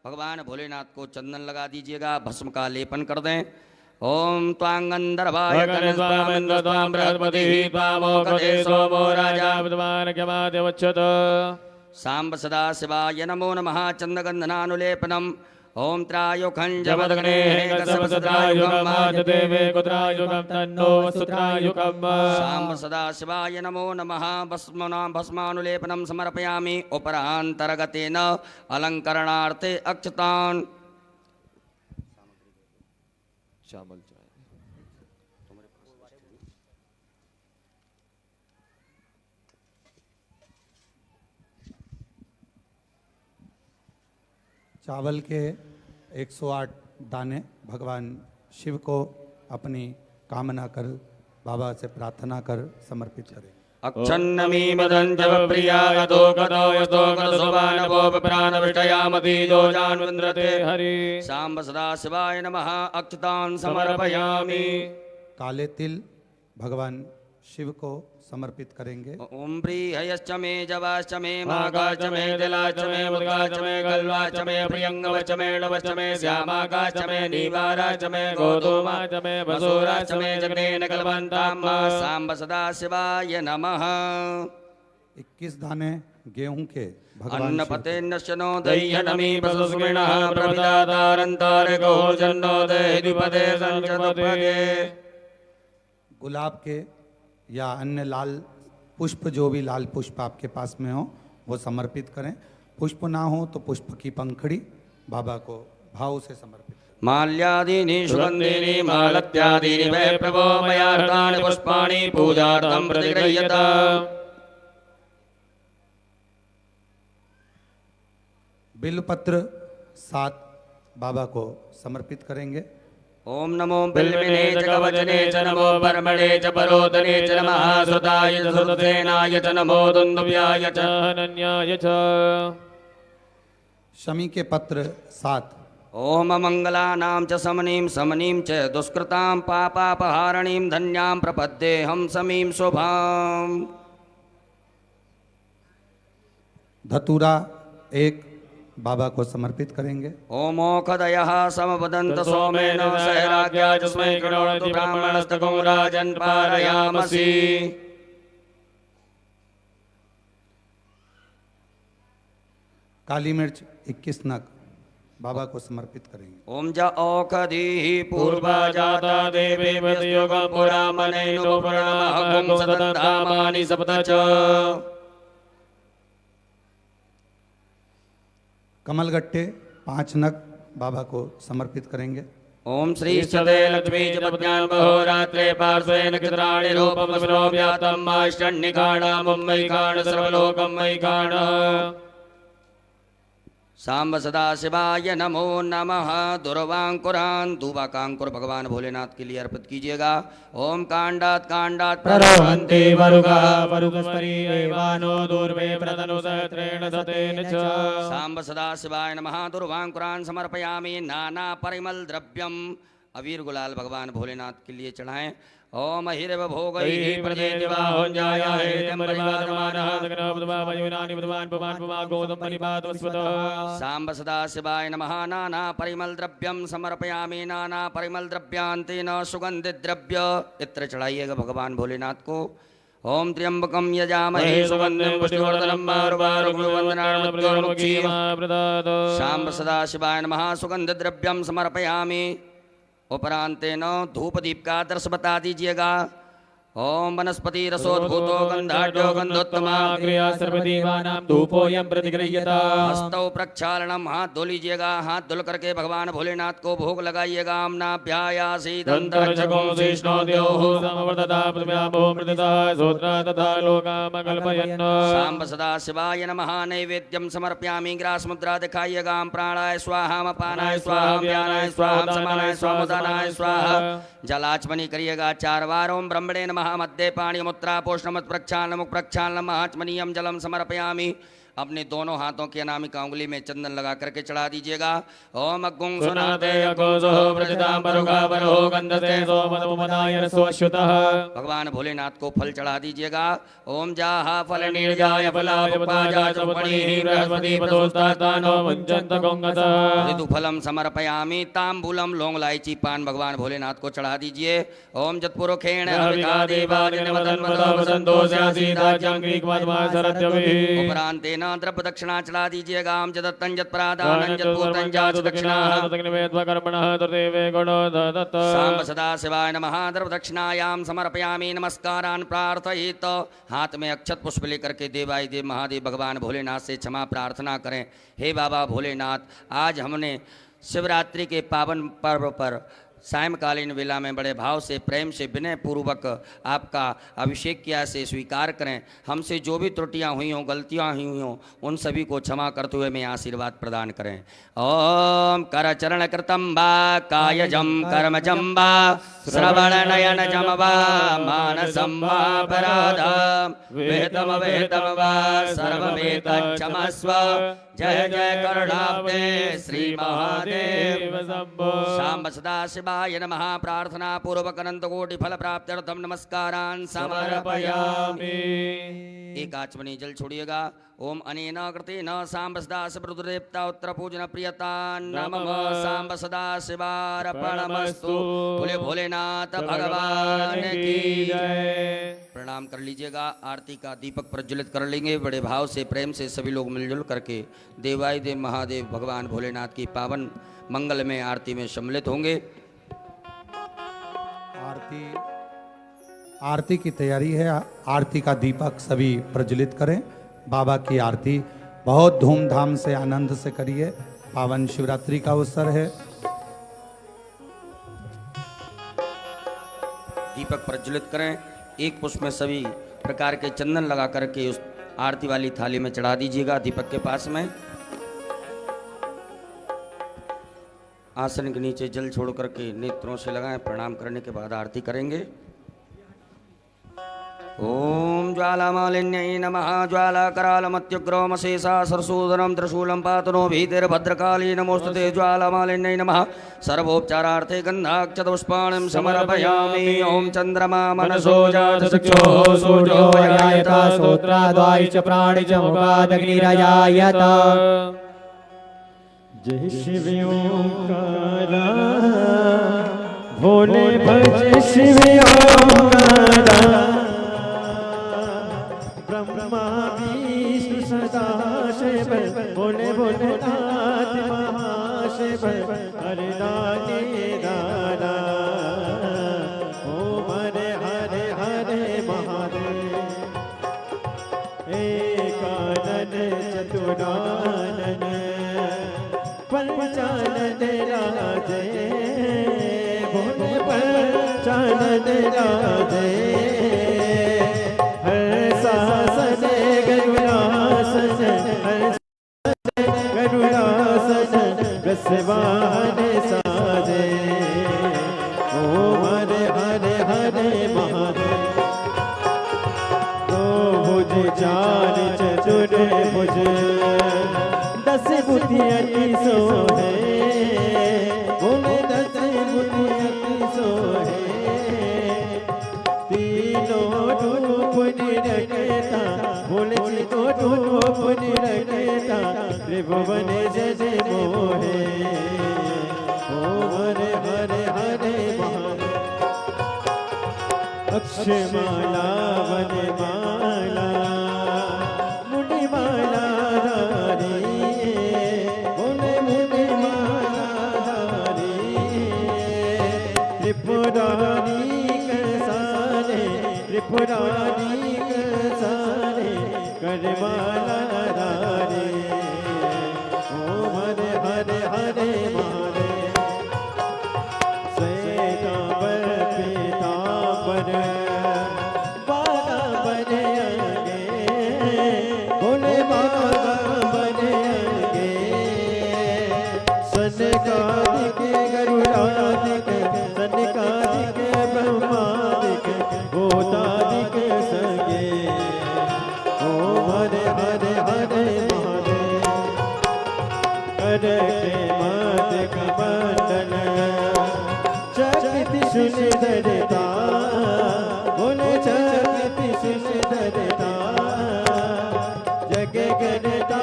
भगवान भोलेनाथ को चंदन लगा दीजिएगा, भस्म का लेपन कर दें। ओम त्वांगंधर्वाय त्वां बृहस्पतिः त्वामोकते सोमो राजा विद्वान् क्षमादेवच्छत सांब सदा शिवाय नमो नमः चंदगंधनानुलेपनम ओम त्रायुखं जपदगणेकसहस्रायुगं देवे कुत्रायुगं तन्नो वसुत्रायुगं सांब सदा शिवाय नमो नमः भस्मानुलेपनं समर्पयामि उपरान्तर्गतेन अलंकरणार्थे अक्षतान् चावल के 108 दाने भगवान शिव को अपनी कामना कर बाबा से प्रार्थना कर समर्पित करें। अक्षन्नमी प्रिया यतो गतो प्राणविष्टयामती जो जानवन्द्रते हरि सांब सदा शिवाय नमः अक्षतान् समर्पयामि। काले तिल भगवान शिव को समर्पित करेंगे। ओम प्रियश्च मे जवाश्च मे मागाच मे दिलाच मे मुद्गाच मे गल्वाच मे प्रियंगवच मे नवच मे श्यामाकाच मे नीवाराच मे गोधूमाच मे वसुराच मे जगनेन कल्पन्ताम् सांब सदा शिवाय नमः। 21 दाने गेहूं के भगवान अन्नपते नश्यनो दह्यनमी पशुस्मिनः प्रपितातारन्तारिको जन्नो देहिपदे संचतपदे। गुलाब के या अन्य लाल पुष्प, जो भी लाल पुष्प आपके पास में हो वो समर्पित करें। पुष्प ना हो तो पुष्प की पंखड़ी बाबा को भाव से समर्पित करें। माल्यादीनि सुगंधीनि मालत्यादीनि वै प्रभो मया हृतानि पुष्पाणि पूजार्थं प्रतिगृह्यता। बिल्वपत्र 7 बाबा को समर्पित करेंगे। ओम नमो बिल्विने च कवचने च नमो परमणे च परोदने च नमः श्रुताय च श्रुतसेनाय च नमो दुन्दुभ्याय च अनन्याय च। शमी के पत्र 7 ओम मंगलानां च समनीं समनीं च दुष्कृतां पापापहारणीं धन्यां प्रपद्येऽहं समीं शुभाम्। धतूरा 1 बाबा को समर्पित करेंगे। ओमोखदयः समवदन्त सोमेन सहराज्ञा जस्मै गणोति ब्राह्मणस्तकं राजन् पारयामसि। काली मिर्च 21 नग बाबा को समर्पित करेंगे। ओम ज औषधीः पूर्वा जाता देवी मृतयुगं पुरा मनेनो प्रणमः सततामानि सप्त च। कमलगट्टे 5 नग बाबा को समर्पित करेंगे। ओम श्री सदे लक्ष्मी च पद्यान् महोरात्रे पार्श्वेन चित्राणि रूपं स्मरो व्यातं माष्टन्निकाणा मुम्बैकाण सर्वलोकं मैकाण। सांब सदा शिवाय नमो नमः। दुर्वांकुरान् दुवाकांकुर भगवान भोलेनाथ के लिए अर्पित कीजिएगा। ओम कांडात कांडात प्ररोहन्ति वरुगा वरुगस्परीवानो दूर्वे प्रतनु सहस्रेण सतेन च। सांब सदा शिवाय नमः। दुर्वांकुरान् समर्पयामि नाना परिमल द्रव्यम। अबीर गुलाल भगवान भोलेनाथ के लिए चढ़ाएं। ओम हिरव भोगैः सांब सदा शिवाय नमः। नाना परिमल द्रव्यम समर्पयामि नाना परिमल द्रव्यांतेन सुगंधित द्रव्य इत्र चढ़ाइएगा भगवान भोलेनाथ को। ओम त्र्यंबकम यजामहे सुगंधिं पुष्टिवर्धनम् सांब सदा शिवाय नमः। सुगंध द्रव्यम समर्पयामि। उपरांतेन धूप दीप का आदर्श बता दीजिएगा। ओम वनस्पति रसोद्भूतो गंधाढ्यो गंधोत्तमा क्रिया सर्वदेवानां धूपोऽयं प्रतिगृह्यता। हस्तौ प्रक्षालनम, हाथ धो लीजिएगा। हाथ धुल करके भगवान भोलेनाथ को भोग लगाइएगा। अम्नाभ्यायासी दन्तरक्षको विष्णो द्योः समवर्तता पृथिव्यामो मृतता सोत्रा तथा लोकामकल्पयन्। सांब सदा शिवाय नमः। नैवेद्यम समर्पयामि। ग्रास मुद्रा दिखाइएगा। प्राणाय स्वाहा, अपानाय स्वाहा, व्यानाय स्वाहा, समानाय स्वाहा, उदानाय स्वाहा। जलाचमनी करिएगा 4 बार। ओम ब्रह्मणे नमः। मध्य पाणी मुत्रा पोषणमत प्रक्षालन मुख प्रक्षालन आचमनीयम जलम समर्पयामि। अपने दोनों हाथों की अनामिका उंगली में चंदन लगा करके चढ़ा दीजिएगा। ओम अग्गुं सुनाते अकोसो प्रथितांबरुगा वरो गंधते सोमदमुमनाय रसोऽश्वतः। भगवान भोलेनाथ को फल चढ़ा दीजिएगा। ओम जाहा फल निर्जाय फलापपाजा चपणीः बृहस्पति पदोस्तानो मुञ्चन्त गोंगतः। ऋतु फलम समर्पयामि। तांबूलम लौंग इलायची पान भगवान भोलेनाथ को चढ़ा दीजिए। ओम जतपुरुखेण उपरांतेन द्रव्य दक्षिणा चढ़ा दीजिएगा। हम जदत्तं जत्प्रादानं जत्पूतं जात दक्षिणा। सांब सदा शिवाय नमः। द्रव्य दक्षिणायाम समर्पयामि। नमस्कारान् प्रार्थयित। हाथ में अक्षत पुष्प लेकर के देवाय देव महादेव भगवान भोलेनाथ से क्षमा प्रार्थना करें। हे बाबा भोलेनाथ, आज हमने शिवरात्रि के पावन पर्व पर सायंकालीन वेला में बड़े भाव से प्रेम से विनय पूर्वक आपका अभिषेक किया से स्वीकार करें। हमसे जो भी त्रुटियां हुई हों, गलतियां हुई हों, उन सभी को क्षमा करते हुए मैं आशीर्वाद प्रदान करें। ओम कर चरण कृतम वा कायजम कर्मजम वा श्रवण नयन जम वा मानसम वा अपराध वेतम वेतम वा सर्वमेत क्षमस्व। जय जय करुणाब्दे श्री महादेव शंभो। सांब सदा शिवाय नमः। प्रार्थना पूर्वक अनंत कोटि फल प्राप्त्यर्थम नमस्कारान् समर्पयामि। एक आचमनी जल छोड़िएगा। ओम अनेन कृतेन सांब सदा शिवरुद्रदेवता उत्तर पूजन प्रियता नमः। सांब सदा शिवार्पणमस्तु। बोले भोलेनाथ भगवान की जय। प्रणाम कर लीजिएगा। आरती का दीपक प्रज्वलित कर लेंगे। बड़े भाव से प्रेम से सभी लोग मिलजुल करके देवाय देव महादेव भगवान भोलेनाथ की पावन मंगल में आरती में सम्मिलित होंगे। आरती की तैयारी है। आरती का दीपक सभी प्रज्वलित करें। बाबा की आरती बहुत धूमधाम से आनंद से करिए। पावन शिवरात्रि का अवसर है। दीपक प्रज्वलित करें। एक पुष्प में सभी प्रकार के चंदन लगा करके उस आरती वाली थाली में चढ़ा दीजिएगा। दीपक के पास में आसन के नीचे जल छोड़ करके नेत्रों से लगाएं। प्रणाम करने के बाद आरती करेंगे। ओम ज्वालामालिन्यै नमः। ज्वालाकरालमत्युग्रोमशेषा सरसूदनं त्रिशूलं पातनो भीतिर्भद्रकाली नमोस्तुते। ज्वालामालिन्यै नमः। सर्वोपचारार्थे गन्धाक्षतपुष्पाणिं समर्पयामि। ओम चन्द्रमा मनसो जातचक्षुः सूर्यो यायत श्रोत्राद्वायु च प्राणि च मुखादग्निरजायत। जय शिव ओंकार भोले भज शिव ओंकार। ब्रह्मा विष्णु सदा शिव भोले भोलेनाथ महाशिव। हरे राधे दादा ओम हरे हरे हरे महादेव। एकानन चतुरानन पंचानन राजे भोले पंचानन राजे। हर शासन गरुड़ासन गरुड़ासन गसवान साजे। ओम हरे हरे हरे महादेव। दो भुज चार चतुर भुज दस बुद्धि अति सोहे। बोले दस बुद्धि अति सोहे। तीनों रूप निरखता बोले तीनों रूप निरखता त्रिभुवन जय मोहे। ओम हरे हरे हरे महादेव। अक्षमाला वनमाला मुनिमाला धारी। बोले मुनिमाला धारी बोले बाबा बनेंगे सनकादिक गरुड़ादिक सनकादिक ब्रह्मादिक भूतादिक संगे ओम हरे हरे हरे महादेव कर के मत कमंडल शक्ति सुंदरता बोले शक्ति सुंदरता जग करता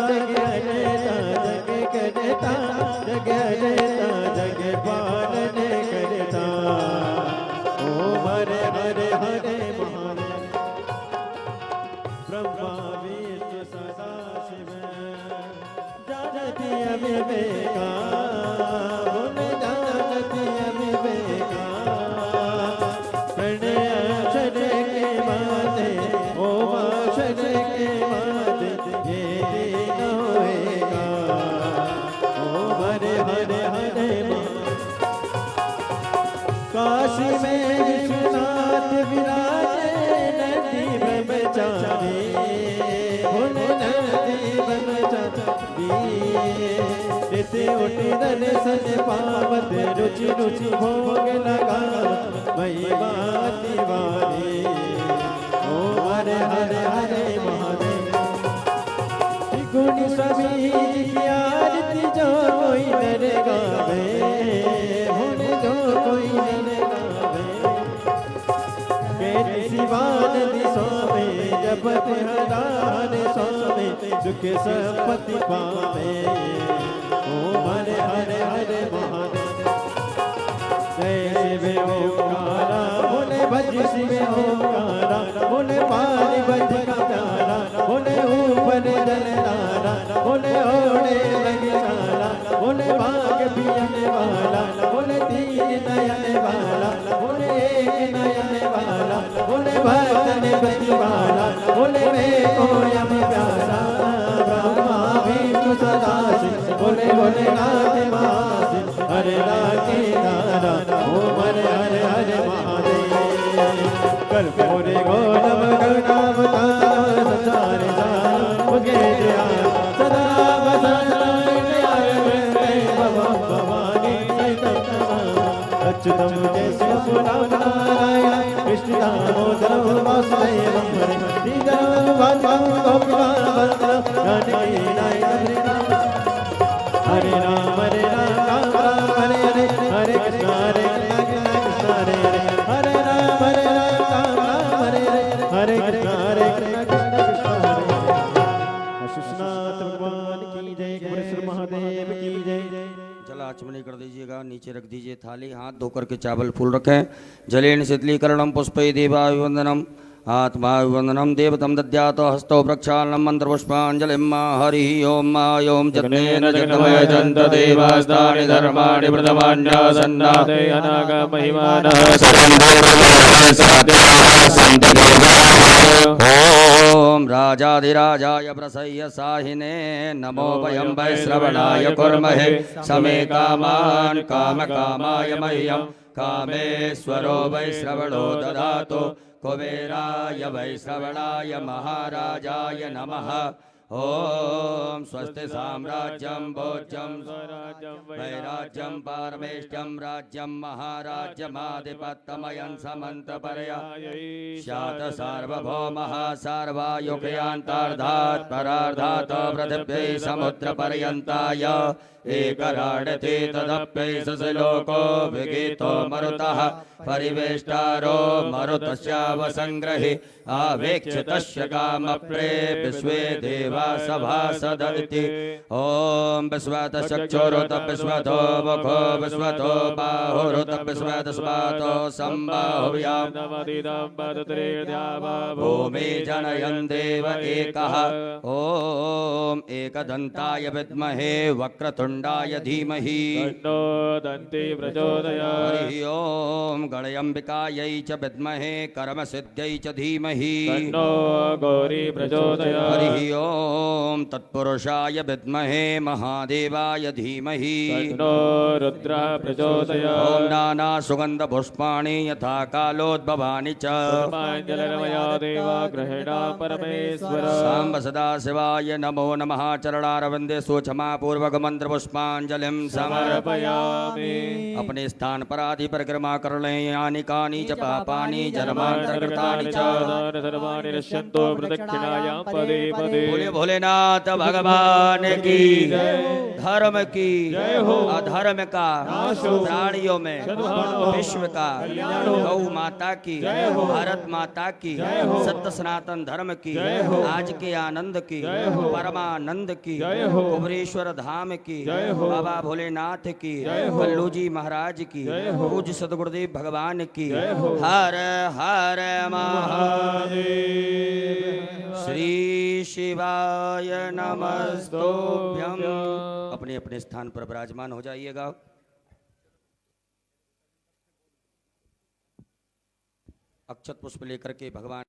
जग करता जग करता जग करता जग पालन करता ओम हरे हरे हरे महादेव ब्रह्मा विष्णु सदा शिव जानती विवेका बोले जानती विवेका प्रणय अक्षर के माते ओम अक्षर के माते ये न होएगा ओम हरे हरे हरे काशी में विश्वनाथ विराजे नदी ब्रह्मचारी बोले नदी ब्रह्मचारी नित्य उठ दर्शन पावत रुचि रुचि भोग लगा महिमा तिवारी ओम हरे हरे हरे महादेव गुण सभी की आरती जो कोई नर गावे होने जो कोई नर गावे केत शिवानंद स्वामी जपत हरान स्वामी सुख संपत्ति पावे ओम हरे हरे हरे महादेव जय शिव ओंकारा बोले भज शिव ओंकारा बोले पानी बज का प्यारा बोले ऊपर जलधारा बोले ओढ़े लगे सारा बोले भाग पियने वाला बोले तीन नयन वाला बोले एक नयन वाला बोले भक्तन बति वाला बोले मैं कोयम प्यारा ब्रह्मा विष्णु सदा शिव बोले बोले नाथ महाशिव हरे राके दारा ओम हरे हरे हरे महादेव कर्पूरे गौरव गणाम तारा संसारे सारा मुझे जया सदा भवानी अच्युतम जय शिवपुराण नारायण कृष्ण दामोदर वासुदेव श्रीधर हरे राम राम राम हरे हरे हरे कृष्ण कृष्ण हरे हरे हरे राम राम हरे हरे हरे कृष्ण कृष्ण हरे हरे शिशुनाथ भगवान की जय गुरेश्वर महादेव की जय जल आचमनी कर दीजिएगा, नीचे रख दीजिए थाली, हाथ धोकर के चावल फूल रखें। जलेन शीतलीकरणम पुष्पै देवाभिवंदनम आत्माभिवंदनम देवतम दद्यात हस्तौ प्रक्षालनम मंत्रपुष्पांजलिम हरि ओम ओम जगनेन जगमय जन्त देवास्तानि धर्माणि प्रथमान्यासन्नाते अनाग महिमानः ओम राजाधिराजाय प्रसह्य साहिने नमो वयं वै श्रवणाय कुर्महे समे कामान् कामकामाय मह्यं कामेश्वरो वै श्रवणो ददातु कुबेराय वै श्रवणाय महाराजाय नमः। ओम स्वस्ति साम्राज्यं भोज्यं वैराज्यं पारमेष्ट्यं राज्यं महाराज्यमाधिपत्यमयं समन्तपर्या स्यात् सार्वभौमः सार्वायुगयान्तार्धात् परार्धात् पृथिव्यै समुद्रपर्यन्ताय एकराडते तदप्यैष श्लोको विगीतो मरुतः परिवेष्टारो मरुतस्यावसंग्रहि आवेक्ष्य तस्य कामप्रे विश्वे देवा सभासदन्ति। ओम विश्वत चक्षुरुत विश्वतो मुखो विश्वतो बाहुरुत विश्वत स्वातो सम्बाहुव्यां भूमि जनयन् देव एकः। ओम एकदन्ताय विद्महे वक्रतुण्ड वक्रतुंडाय धीमहि तन्नो दन्ति प्रचोदयात् हरि ओम गणयंबिकायै च विद्महे कर्मसिद्ध्यै च धीमहि तन्नो गौरी प्रचोदयात् हरि ओम तत्पुरुषाय विद्महे महादेवाय धीमहि तन्नो रुद्रः प्रचोदयात् ओम नाना सुगंध पुष्पाणि यथा कालोद्भवानि च पुष्पाञ्जलिर्मया देवा गृहीणा परमेश्वर सांब सदा शिवाय नमो नमः चरणारविंदे सोचमा पूर्वक मंत्र पुष्पांजलिं समर्पयामि अपने स्थान पर आदि परिक्रमा कर लें यानि कानि च पापानि जन्मांतरकृतानि च सर्वाणि नश्यन्तो प्रदक्षिणायां पदे पदे बोले भोलेनाथ भगवान की धर्म की अधर्म का प्राणियों में विश्व का गौ माता की भारत माता की सत्य सनातन धर्म की आज के आनंद की परमानंद की कुबरेश्वर धाम की बाबा भोलेनाथ की कल्लू जी महाराज की पूज्य सदगुरुदेव भगवान की हर हर महादेव श्री शिवाय नमस्तुभ्यं। अपने अपने स्थान पर विराजमान हो जाइएगा। अक्षत पुष्प लेकर के भगवान